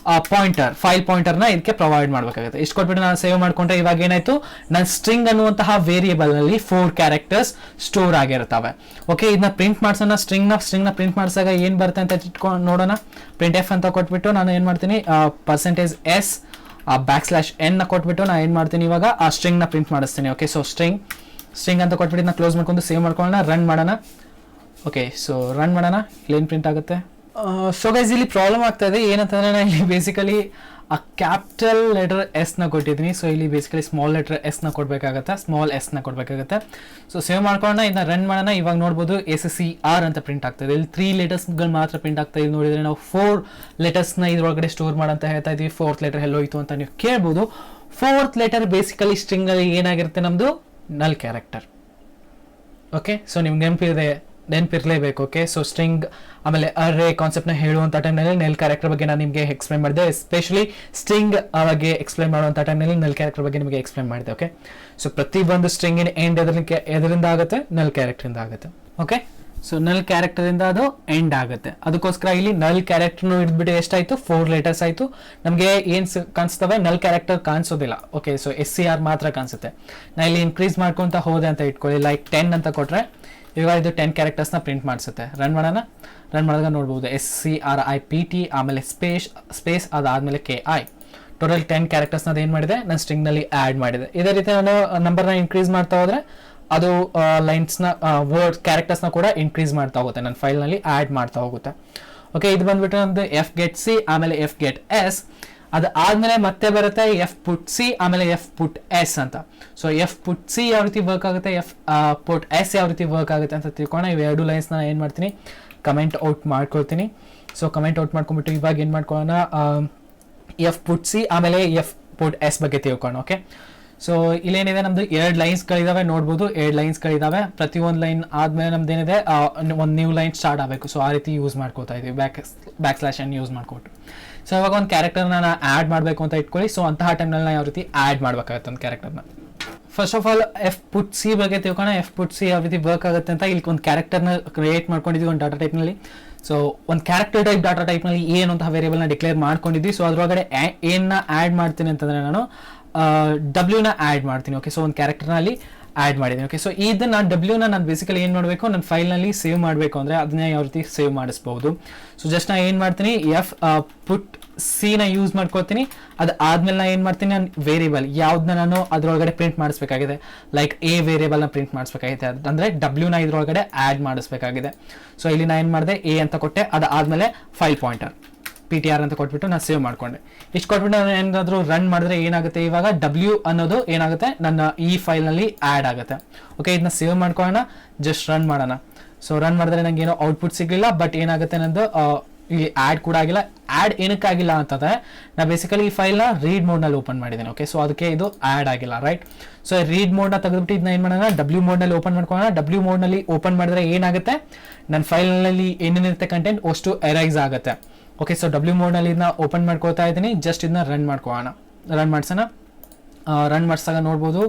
ಪಾಯಿಂಟರ್, ಫೈಲ್ ಪಾಯಿಂಟರ್ ನ ಇದಕ್ಕೆ ಪ್ರೊವೈಡ್ ಮಾಡ್ಬೇಕಾಗುತ್ತೆ. ಇಷ್ಟು ಕೊಟ್ಬಿಟ್ಟು ನಾನು ಸೇವ್ ಮಾಡ್ಕೊಂಡ್ರೆ ಇವಾಗ ಏನಾಯ್ತು, ನನ್ನ ಸ್ಟ್ರಿಂಗ್ ಅನ್ನುವಂತಹ ವೇರಿಯೇಬಲ್ ನಲ್ಲಿ 4 ಕ್ಯಾರೆಕ್ಟರ್ಸ್ ಸ್ಟೋರ್ ಆಗಿರ್ತವೆ. ಓಕೆ, ಇದನ್ನ ಪ್ರಿಂಟ್ ಮಾಡ್ಸೋಣ. ಸ್ಟ್ರಿಂಗ್ ನ ಪ್ರಿಂಟ್ ಮಾಡಿಸಾಗ ಏನ್ ಬರುತ್ತೆ ಅಂತ ಇಟ್ಕೊಂಡು ನೋಡೋಣ. ಪ್ರಿಂಟ್ ಎಫ್ ಅಂತ ಕೊಟ್ಬಿಟ್ಟು ನಾನು ಏನ್ ಮಾಡ್ತೀನಿ, %S \n ನ ಕೊಟ್ಬಿಟ್ಟು ನಾನು ಏನ್ ಮಾಡ್ತೀನಿ, ಇವಾಗ ಆ ಸ್ಟ್ರಿಂಗ್ ನ ಪ್ರಿಂಟ್ ಮಾಡಿಸ್ತೀನಿ. ಓಕೆ, ಸೊ ಸ್ಟ್ರಿಂಗ್ ಅಂತ ಕೊಟ್ಬಿಟ್ಟು ನಾ ಕ್ಲೋಸ್ ಮಾಡ್ಕೊಂಡು ಸೇವ್ ಮಾಡ್ಕೊಳ್ಳೋಣ, ರನ್ ಮಾಡೋಣ. ಓಕೆ, ಸೊ ರನ್ ಮಾಡೋಣ. ಇಲ್ಲೇನು ಪ್ರಿಂಟ್ ಆಗುತ್ತೆ. ಸೊ ಗೈಸ್ ಇಲ್ಲಿ ಪ್ರಾಬ್ಲಮ್ ಆಗ್ತಾ ಇದೆ ಏನಂತಂದ್ರೆ, ನಾನು ಇಲ್ಲಿ ಬೇಸಿಕಲಿ ಆ ಕ್ಯಾಪಿಟಲ್ ಲೆಟರ್ ಎಸ್ ನ ಕೊಟ್ಟಿದ್ದೀನಿ. ಸೊ ಇಲ್ಲಿ ಬೇಸಿಕಲಿ ಸ್ಮಾಲ್ ಲೆಟರ್ ಎಸ್ ನ ಕೊಡಬೇಕಾಗತ್ತೆ, ಸ್ಮಾಲ್ ಎಸ್ ನ ಕೊಡಬೇಕಾಗತ್ತೆ. ಸೊ ಸೇವ್ ಮಾಡ್ಕೊಳ್ಳೋಣ, ಇದನ್ನ ರನ್ ಮಾಡೋಣ. ಇವಾಗ ನೋಡ್ಬೋದು SCR ಅಂತ ಪ್ರಿಂಟ್ ಆಗ್ತದೆ. ಇಲ್ಲಿ 3 ಲೆಟರ್ಸ್ಗಳು ಮಾತ್ರ ಪ್ರಿಂಟ್ ಆಗ್ತಾ ಇದೆ. ನೋಡಿದ್ರೆ ನಾವು 4 ಲೆಟರ್ಸ್ ನ ಇದ್ರೊಳಗಡೆ ಸ್ಟೋರ್ ಮಾಡಂತ ಹೇಳ್ತಾ ಇದೀವಿ. 4th ಲೆಟರ್ ಎಲ್ಲೋಯ್ತು ಅಂತ ನೀವು ಕೇಳ್ಬೋದು. 4th ಲೆಟರ್ ಬೇಸಿಕಲಿ ಸ್ಟ್ರಿಂಗ್ ಅಲ್ಲಿ ಏನಾಗಿರುತ್ತೆ, ನಮ್ದು ನಲ್ ಕ್ಯಾರೆಕ್ಟರ್. ಓಕೆ, ಸೊ ನಿಮ್ಗೆ ನೆನಪಿರಲೇಬೇಕು. ಓಕೆ, ಸೊ ಸ್ಟ್ರಿಂಗ್ ಆಮೇಲೆ ಅರೇ ಕಾನ್ಸೆಪ್ಟ್ ನ ಹೇಳುವಂತ ಟೈಮ್ನಲ್ಲಿ ನೆಲ್ ಕ್ಯಾರೆಕ್ಟರ್ ಬಗ್ಗೆ ನಾನು ನಿಮಗೆ ಎಕ್ಸ್ಪ್ಲೈನ್ ಮಾಡಿದೆ. ಎಸ್ಪೆಷಲಿ ಸ್ಟ್ರಿಂಗ್ ಬಗ್ಗೆ ಎಕ್ಸ್ಪ್ಲೈನ್ ಮಾಡುವಂತ ಟೈಮ್ನಲ್ಲಿ ನೆಲ್ ಕ್ಯಾರೆಕ್ಟರ್ ಬಗ್ಗೆ ನಿಮಗೆ ಎಕ್ಸ್ಪ್ಲೈನ್ ಮಾಡಿದೆ. ಓಕೆ, ಸೊ ಪ್ರತಿ ಒಂದು ಸ್ಟ್ರಿಂಗ್ ಇನ್ ಎಂಡ್ ಎದರಿಂದ ಆಗುತ್ತೆ, ನಲ್ ಕ್ಯಾರೆಕ್ಟರ್ ಇಂದ ಆಗುತ್ತೆ. ಓಕೆ, ಸೊ ನಲ್ ಕ್ಯಾರೆಕ್ಟರ್ ಇಂದ ಅದು ಎಂಡ್ ಆಗುತ್ತೆ. ಅದಕ್ಕೋಸ್ಕರ ಇಲ್ಲಿ ನಲ್ ಕ್ಯಾರೆಕ್ಟರ್ ಇದ್ಬಿಟ್ಟು ಎಷ್ಟಾಯ್ತು, 4 ಲೆಟರ್ಸ್ ಆಯ್ತು. ನಮಗೆ ಏನ್ ಕಾಣಿಸ್ತವೆ, ನಲ್ ಕ್ಯಾರೆಕ್ಟರ್ ಕಾಣಿಸೋದಿಲ್ಲ. ಓಕೆ, ಸೊ SCR ಮಾತ್ರ ಕಾಣಿಸುತ್ತೆ. ನಾ ಇಲ್ಲಿ ಇನ್ಕ್ರೀಸ್ ಮಾಡ್ಕೊಂತ ಹೋದೆ ಅಂತ ಇಟ್ಕೊಳ್ಳಿ, ಲೈಕ್ 10 ಅಂತ ಕೊಟ್ರೆ ಇವಾಗ ಇದು 10 ಕ್ಯಾರೆಕ್ಟರ್ಸ್ ನ ಪ್ರಿಂಟ್ ಮಾಡಿಸುತ್ತೆ. ರನ್ ಮಾಡೋಣ. ರನ್ ಮಾಡಿದಾಗ ನೋಡ್ಬೋದು SCRIPT ಆಮೇಲೆ ಸ್ಪೇಸ್ ಅದಾದ್ಮೇಲೆ KI. ಟೋಟಲ್ 10 ಕ್ಯಾರೆಕ್ಟರ್ಸ್ ನ ಏನ್ ಮಾಡಿದೆ, ನಾನು ಸ್ಟ್ರಿಂಗ್ ನಲ್ಲಿ ಆಡ್ ಮಾಡಿದೆ. ಇದೇ ರೀತಿ ನಾನು ನಂಬರ್ ನ ಇನ್ಕ್ರೀಸ್ ಮಾಡ್ತಾ ಹೋದ್ರೆ ಅದು ಲೈನ್ಸ್ ನ ವರ್ಡ್ ಕ್ಯಾರೆಕ್ಟರ್ಸ್ ನ ಕೂಡ ಇನ್ಕ್ರೀಸ್ ಮಾಡ್ತಾ ಹೋಗುತ್ತೆ, ನನ್ನ ಫೈಲ್ ನಲ್ಲಿ ಆಡ್ ಮಾಡ್ತಾ ಹೋಗುತ್ತೆ. ಓಕೆ, ಇದು ಬಂದ್ಬಿಟ್ಟು ನಮ್ದು ಎಫ್ ಗೆಟ್ ಸಿ ಆಮೇಲೆ ಎಫ್ ಗೆಟ್ ಎಸ್. ಅದಾದ್ಮೇಲೆ ಮತ್ತೆ ಬರುತ್ತೆ ಎಫ್ ಪುಟ್ ಸಿ, ಆಮೇಲೆ ಎಫ್ ಪುಟ್ ಎಸ್ ಅಂತ. ಸೊ ಎಫ್ ಪುಟ್ ಸಿ ಯಾವ ರೀತಿ ವರ್ಕ್ ಆಗುತ್ತೆ, ಎಫ್ ಪುಟ್ ಎಸ್ ಯಾವ ರೀತಿ ವರ್ಕ್ ಆಗುತ್ತೆ ಅಂತ ತಿಳ್ಕೊಳ್ಳೋಣ. ಇವು ಎರಡು ಲೈನ್ಸ್ನ ಏನು ಮಾಡ್ತೀನಿ, ಕಮೆಂಟ್ ಔಟ್ ಮಾಡ್ಕೊಳ್ತೀನಿ. ಸೊ ಕಮೆಂಟ್ ಔಟ್ ಮಾಡ್ಕೊಂಡ್ಬಿಟ್ಟು ಇವಾಗ ಏನು ಮಾಡ್ಕೊಳ್ಳೋಣ, ಎಫ್ ಪುಟ್ ಸಿ ಆಮೇಲೆ ಎಫ್ ಪುಟ್ ಎಸ್ ಬಗ್ಗೆ ತಿಳ್ಕೊಳ್ಳೋಣ. ಓಕೆ, ಸೊ ಇಲ್ಲೇನಿದೆ, ನಮ್ದು 2 ಲೈನ್ಸ್ಗಳಿದಾವೆ ನೋಡ್ಬೋದು, 2 ಲೈನ್ಸ್ಗಳಿದಾವೆ. ಪ್ರತಿ ಒಂದು ಲೈನ್ ಆದ್ಮೇಲೆ ನಮ್ದು ಏನಿದೆ ಒಂದು ನ್ಯೂ ಲೈನ್ ಸ್ಟಾರ್ಟ್ ಆಗಬೇಕು. ಸೊ ಆ ರೀತಿ ಯೂಸ್ ಮಾಡ್ಕೋತಾ ಇದೀವಿ, ಬ್ಯಾಕ್ ಸ್ಲ್ಯಾಶ್ ಅನ್ನು ಯೂಸ್ ಮಾಡ್ಕೊಟ್ಟು. ಸೊ ಇವಾಗ ಒಂದು ಕ್ಯಾರೆಕ್ಟರ್ನ ನಾನು ಆ್ಯಡ್ ಮಾಡಬೇಕು ಅಂತ ಇಟ್ಕೊಳ್ಳಿ. ಸೊ ಅಂತಹ ಟೈಮ್ನಲ್ಲಿ ನಾವು ಯಾವ ರೀತಿ ಆ್ಯಡ್ ಮಾಡಬೇಕಾಗುತ್ತೆ ಒಂದು ಕ್ಯಾರೆಕ್ಟರ್ನ. First of all F put C ಬಗ್ಗೆ ತಿಳ್ಕೊಳ್ಳೋಣ. ಎಫ್ ಪುಟ್ ಸಿ ಯಾವ ರೀತಿ ವರ್ಕ್ ಆಗುತ್ತೆ ಅಂತ. ಇಲ್ಲಿ ಒಂದು ಕ್ಯಾರೆಕ್ಟರ್ನ ಕ್ರಿಯೇಟ್ ಮಾಡ್ಕೊಂಡಿದ್ವಿ ಒಂದು ಡಾಟಾ ಟೈಪ್ನಲ್ಲಿ. ಸೊ ಒಂದು ಕ್ಯಾರೆಕ್ಟರ್ ಟೈಪ್ ಡಾಟಾ ಟೈಪ್ನಲ್ಲಿ ಏನು ಅಂತ ವೇರಿಯೇಬಲ್ನ ಡಿಕ್ಲೇರ್ ಮಾಡ್ಕೊಂಡಿದ್ವಿ. ಸೊ ಅದರೊಳಗಡೆ ಏನನ್ನ ಆ್ಯಡ್ ಮಾಡ್ತೀನಿ ಅಂತಂದರೆ ನಾನು ಡಬ್ಲ್ಯೂನ ಆ್ಯಡ್ ಮಾಡ್ತೀನಿ. ಓಕೆ, ಸೊ ಒಂದು ಕ್ಯಾರೆಕ್ಟರ್ನಲ್ಲಿ ಆ್ಯಡ್ ಮಾಡಿದ್ದೀನಿ. ಓಕೆ, ಸೊ ಇದನ್ನ ಡಬ್ಲ್ಯೂನ ನಾನು ಬೇಸಿಕಲಿ ಏನು ಮಾಡಬೇಕು, ನನ್ನ ಫೈಲ್ನಲ್ಲಿ ಸೇವ್ ಮಾಡಬೇಕು ಅಂದರೆ ಅದನ್ನ ಯಾವ ರೀತಿ ಸೇವ್ ಮಾಡಿಸ್ಬೋದು. ಸೊ ಜಸ್ಟ್ ನಾನು ಏನು ಮಾಡ್ತೀನಿ, ಎಫ್ ಪುಟ್ ಸಿನ ಯೂಸ್ ಮಾಡ್ಕೊಳ್ತೀನಿ. ಅದಾದ್ಮೇಲೆ ನಾನು ಏನು ಮಾಡ್ತೀನಿ, ನಾನು ವೇರಿಯಬಲ್ ಯಾವ್ದನ್ನ ನಾನು ಅದರೊಳಗಡೆ ಪ್ರಿಂಟ್ ಮಾಡಿಸ್ಬೇಕಾಗಿದೆ, ಲೈಕ್ ಎ ವೇರಿಯಬಲ್ನ ಪ್ರಿಂಟ್ ಮಾಡಿಸ್ಬೇಕಾಗಿದೆ, ಅಂದರೆ ಡಬ್ಲ್ಯೂನ ಇದ್ರೊಳಗಡೆ ಆ್ಯಡ್ ಮಾಡಿಸ್ಬೇಕಾಗಿದೆ. ಸೊ ಇಲ್ಲಿ ನಾನು ಏನು ಮಾಡಿದೆ, ಎ ಅಂತ ಕೊಟ್ಟೆ. ಅದಾದಮೇಲೆ ಫೈಲ್ ಪಾಯಿಂಟರ್ PTR ಅಂತ ಕೊಟ್ಬಿಟ್ಟು ನಾನು ಸೇವ್ ಮಾಡ್ಕೊಂಡೆ. ಇಷ್ಟು ಕೊಟ್ಬಿಟ್ಟು ನಾನು ಏನಾದರೂ ರನ್ ಮಾಡಿದ್ರೆ ಏನಾಗುತ್ತೆ, ಇವಾಗ ಡಬ್ಲ್ಯೂ ಅನ್ನೋದು ಏನಾಗುತ್ತೆ, ನನ್ನ ಈ ಫೈಲ್ನಲ್ಲಿ ಆ್ಯಡ್ ಆಗುತ್ತೆ. ಓಕೆ, ಇದನ್ನ ಸೇವ್ ಮಾಡ್ಕೊಳ್ಳೋಣ, ಜಸ್ಟ್ ರನ್ ಮಾಡೋಣ. ಸೊ ರನ್ ಮಾಡಿದ್ರೆ ನನಗೆ ಏನೋ ಔಟ್ಪುಟ್ ಸಿಗಲಿಲ್ಲ, ಬಟ್ ಏನಾಗುತ್ತೆ ನಂದು ಇಲ್ಲಿ ಆ್ಯಡ್ ಕೂಡ ಆಗಿಲ್ಲ. ಆ್ಯಡ್ ಏನಕ್ಕಾಗಿಲ್ಲ ಅಂತಂದರೆ ನಾನು ಬೇಸಿಕಲಿ ಈ ಫೈಲ್ನ ರೀಡ್ ಮೋಡ್ನಲ್ಲಿ ಓಪನ್ ಮಾಡಿದ್ದೀನಿ. ಓಕೆ, ಸೊ ಅದಕ್ಕೆ ಇದು ಆ್ಯಡ್ ಆಗಿಲ್ಲ, ರೈಟ್. ಸೊ ರೀಡ್ ಮೋಡ್ನ ತೆಗೆದುಬಿಟ್ಟು ಇದನ್ನ ಏನು ಮಾಡೋಣ, ಡಬ್ಲ್ಯೂ ಮೋಡ್ನಲ್ಲಿ ಓಪನ್ ಮಾಡ್ಕೊಳ್ಳೋಣ. ಡಬ್ಲ್ಯೂ ಮೋಡ್ನಲ್ಲಿ ಓಪನ್ ಮಾಡಿದ್ರೆ ಏನಾಗುತ್ತೆ, ನನ್ನ ಫೈಲ್ನಲ್ಲಿ ಏನೇನಿರುತ್ತೆ ಕಂಟೆಂಟ್ ಅಷ್ಟು ಎರೈಸ್ ಆಗುತ್ತೆ. ಓಕೆ, ಸೊ ಡಬ್ಲ್ಯೂ ಮೋಡ್ನಲ್ಲಿ ಇದನ್ನ ಓಪನ್ ಮಾಡ್ಕೋತಾ ಇದ್ದೀನಿ. ಜಸ್ಟ್ ಇದನ್ನ ರನ್ ಮಾಡ್ಕೊಳ್ಳೋಣ, ರನ್ ಮಾಡ್ಸೋಣ. ರನ್ ಮಾಡಿಸಿದಾಗ ನೋಡ್ಬೋದು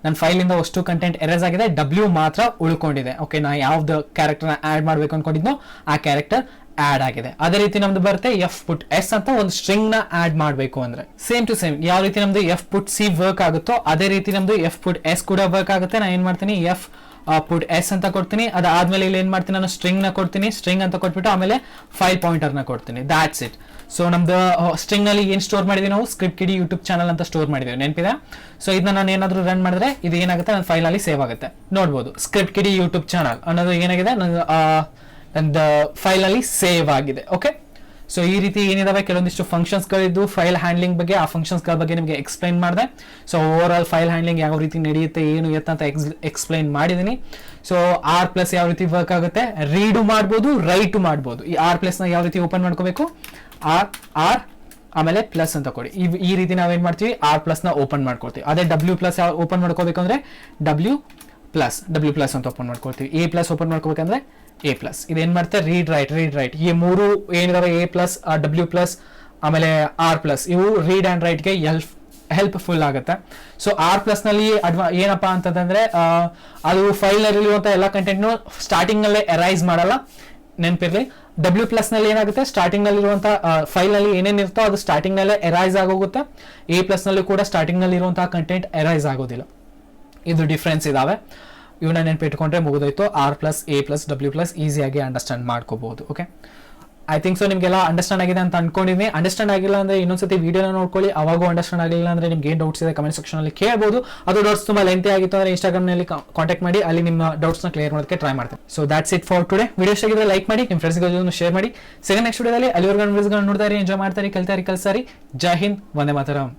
ನನ್ನ ಫೈಲಿಂದ ಅಷ್ಟು ಕಂಟೆಂಟ್ ಎರೈಸ್ ಆಗಿದೆ, ಡಬ್ಲ್ಯೂ ಮಾತ್ರ ಉಳ್ಕೊಂಡಿದೆ. ಓಕೆ, ನಾ ಯಾವ್ದು ಕ್ಯಾರೆಕ್ಟರ್ನ ಆ್ಯಡ್ ಮಾಡಬೇಕು ಅಂದ್ಕೊಂಡಿದ್ನೋ ಆ ಕ್ಯಾರೆಕ್ಟರ್ ಆ್ಯಡ್ ಆಗಿದೆ. ಅದೇ ರೀತಿ ನಮ್ದು ಬರುತ್ತೆ ಎಫ್ ಪುಟ್ ಎಸ್ ಅಂತ, ಒಂದು ಸ್ಟ್ರಿಂಗ್ನ ಆ್ಯಡ್ ಮಾಡಬೇಕು ಅಂದರೆ ಸೇಮ್ ಟು ಸೇಮ್ ಯಾವ ರೀತಿ ನಮ್ದು ಎಫ್ ಪುಟ್ ಸಿ ವರ್ಕ್ ಆಗುತ್ತೋ ಅದೇ ರೀತಿ ನಮ್ದು ಎಫ್ ಪುಟ್ ಎಸ್ ಕೂಡ ವರ್ಕ್ ಆಗುತ್ತೆ. ನಾನು ಏನು ಮಾಡ್ತೀನಿ, ಎಫ್ ಪುಟ್ ಎಸ್ ಅಂತ ಕೊಡ್ತೀನಿ. ಅದಾದ್ಮೇಲೆ ಇಲ್ಲಿ ಏನು ಮಾಡ್ತೀನಿ, ನಾನು ಸ್ಟ್ರಿಂಗ್ನ ಕೊಡ್ತೀನಿ. ಸ್ಟ್ರಿಂಗ್ ಅಂತ ಕೊಟ್ಬಿಟ್ಟು ಆಮೇಲೆ ಫೈಲ್ ಪಾಯಿಂಟರ್ನ ಕೊಡ್ತೀನಿ. That's it. ಸೊ ನಮ್ದು ಸ್ಟ್ರಿಂಗ್ನಲ್ಲಿ ಏನು ಸ್ಟೋರ್ ಮಾಡಿದ್ವಿ ನಾವು, ಸ್ಕ್ರಿಪ್ಟ್ ಕಿಡಿ ಯೂಟ್ಯೂಬ್ ಚಾನಲ್ ಅಂತ ಸ್ಟೋರ್ ಮಾಡಿದ್ದೀವಿ, ನೆನಪಿದೆ. ಸೊ ಇದನ್ನ ನಾನು ಏನಾದರೂ ರನ್ ಮಾಡಿದ್ರೆ ಇದು ಏನಾಗುತ್ತೆ, ನನ್ನ ಫೈಲಲ್ಲಿ ಸೇವ್ ಆಗುತ್ತೆ. ನೋಡ್ಬೋದು ಸ್ಕ್ರಿಪ್ಟ್ ಕಿಡಿ ಯೂಟ್ಯೂಬ್ ಚಾನಲ್ ಅನ್ನೋದು ಏನಾಗಿದೆ, ನನ್ನ ಫೈಲಲ್ಲಿ ಸೇವ್ ಆಗಿದೆ. ಓಕೆ, ಸೊ ಈ ರೀತಿ ಏನಿದಾವೆ ಕೆಲವೊಂದಿಷ್ಟು ಫಂಕ್ಷನ್ಸ್ಗಳಿದ್ದು ಫೈಲ್ ಹ್ಯಾಂಡ್ಲಿಂಗ್ ಬಗ್ಗೆ, ಆ ಫಂಕ್ಷನ್ಸ್ಗಳ ಬಗ್ಗೆ ನಿಮಗೆ ಎಕ್ಸ್ಪ್ಲೈನ್ ಮಾಡಿದೆ. So over all file handling ಯಾವ ರೀತಿ ನಡೆಯುತ್ತೆ, ಏನು ಅಂತ ಎಕ್ಸ್ಪ್ಲೈನ್ ಮಾಡಿದ್ದೀನಿ. ಸೊ R+ ಯಾವ ರೀತಿ ವರ್ಕ್ ಆಗುತ್ತೆ, ರೀಡು ಮಾಡ್ಬೋದು, ರೈಟು ಮಾಡ್ಬೋದು. ಈ R+ನ ಯಾವ ರೀತಿ ಓಪನ್ ಮಾಡ್ಕೋಬೇಕು, ಆರ್ ಆಮೇಲೆ ಪ್ಲಸ್ ಅಂತ ಕೊಡಿ. ಈ ರೀತಿ ನಾವೇನು ಮಾಡ್ತೀವಿ, R+ನ ಓಪನ್ ಮಾಡ್ಕೊಳ್ತೀವಿ. ಅದೇ W+ ಓಪನ್ ಮಾಡ್ಕೋಬೇಕು ಅಂದರೆ W+ ಅಂತ ಓಪನ್ ಮಾಡ್ಕೊಳ್ತೀವಿ. A+ ಓಪನ್ ಮಾಡ್ಕೋಬೇಕಂದ್ರೆ A+. ಇದೇನು ಮಾಡ್ತಾರೆ, ರೀಡ್ ರೈಟ್ ಈ ಮೂರು ಏನಿದಾವೆ, A+, W+, ಆಮೇಲೆ R+, ಇವು ರೀಡ್ ಆ್ಯಂಡ್ ರೈಟ್ಗೆ ಹೆಲ್ಪ್ಫುಲ್ ಆಗುತ್ತೆ. ಸೊ R+ನಲ್ಲಿ ಏನಪ್ಪಾ ಅಂತಂದ್ರೆ ಅದು ಫೈಲ್ನಲ್ಲಿರುವಂಥ ಎಲ್ಲ ಕಂಟೆಂಟ್ನು ಸ್ಟಾರ್ಟಿಂಗ್ನಲ್ಲೇ ಎರೈಸ್ ಮಾಡಲ್ಲ, ನೆನಪಿರಲಿ. W+ನಲ್ಲಿ ಏನಾಗುತ್ತೆ, ಸ್ಟಾರ್ಟಿಂಗ್ನಲ್ಲಿರುವಂಥ ಫೈಲ್ನಲ್ಲಿ ಏನೇನಿರುತ್ತೋ ಅದು ಸ್ಟಾರ್ಟಿಂಗ್ನಲ್ಲೇ ಎರೈಸ್ ಆಗೋಗುತ್ತೆ. A+ನಲ್ಲಿ ಕೂಡ ಸ್ಟಾರ್ಟಿಂಗ್ನಲ್ಲಿ ಇರುವಂತಹ ಕಂಟೆಂಟ್ ಎರೈಸ್ ಆಗೋದಿಲ್ಲ. ಇದು ಡಿಫ್ರೆನ್ಸ್ ಇದಾವೆ. ಇವನ್ನ ನೆನಪಿಟ್ಕೊಂಡ್ರೆ ಮುಗಿದೋಯ್ತು. R+, A+, W+ ಈಸಿಯಾಗಿ ಅಂಡರ್ಸ್ಟ್ಯಾಂಡ್ ಮಾಡ್ಕೋಬಹುದು. ಓಕೆ, ಐ ಥಿಂಕ್ ಸೊ ನಿಮಗೆಲ್ಲ ಅಂಡರ್ಸ್ಟ್ಯಾಂಡ್ ಆಗಿದೆ ಅಂತ ಅನ್ಕೊಂಡಿದ್ದೀನಿ. ಅಂಡರ್ಸ್ಟ್ಯಾಂಡ್ ಆಗಿಲ್ಲ ಅಂದರೆ ಇನ್ನೊಂದ್ಸತಿ ವೀಡಿಯೋನ ನೋಡ್ಕೊಳ್ಳಿ. ಅವಾಗೂ ಅಂಡರ್ಸ್ಟ್ಯಾಂಡ್ ಆಗಿಲ್ಲ ಅಂದರೆ ನಿಮ್ಗೆ ಏನು ಡೌಟ್ಸ್ ಇದೆ ಕಮೆಂಟ್ ಸೆಕ್ಷನಲ್ಲಿ ಕೇಳ್ಬೋದು. ಅದು ಡೌಟ್ಸ್ ತುಂಬ ಲೆಂತಿ ಆಗಿತ್ತು ಅಂದರೆ ಇನ್ಸ್ಟಾಗ್ರಾಮ್ನಲ್ಲಿ ಕಾಂಟ್ಯಾಕ್ಟ್ ಮಾಡಿ, ಅಲ್ಲಿ ನಿಮ್ಮ ಡೌಟ್ಸ್ನ ಕ್ಲಿಯರ್ ಮಾಡೋದಕ್ಕೆ ಟ್ರೈ ಮಾಡ್ತೀನಿ. So that's it for today. Video ಇಷ್ಟ ಆಗಿದ್ರೆ ಲೈಕ್ ಮಾಡಿ, ನಿಮ್ಮ ಫ್ರೆಂಡ್ಸ್ಗೆ ಶೇರ್ ಮಾಡಿ. ಸೆಕೆಂಡ್ ನೆಕ್ಸ್ಟ್ ವಿಡಿಯೋದಲ್ಲಿ ಅಲ್ಲಿವರೆಗೂ ವಿಡಿಯೋಸ್ಗಳನ್ನ ನೋಡ್ತಾರೆ, ಎಂಜಾಯ್ ಮಾಡ್ತಾರೆ, ಕಲ್ತಾರಿ. ಜೈ ಹಿಂದ್, ವಂದೇ ಮಾತರಂ.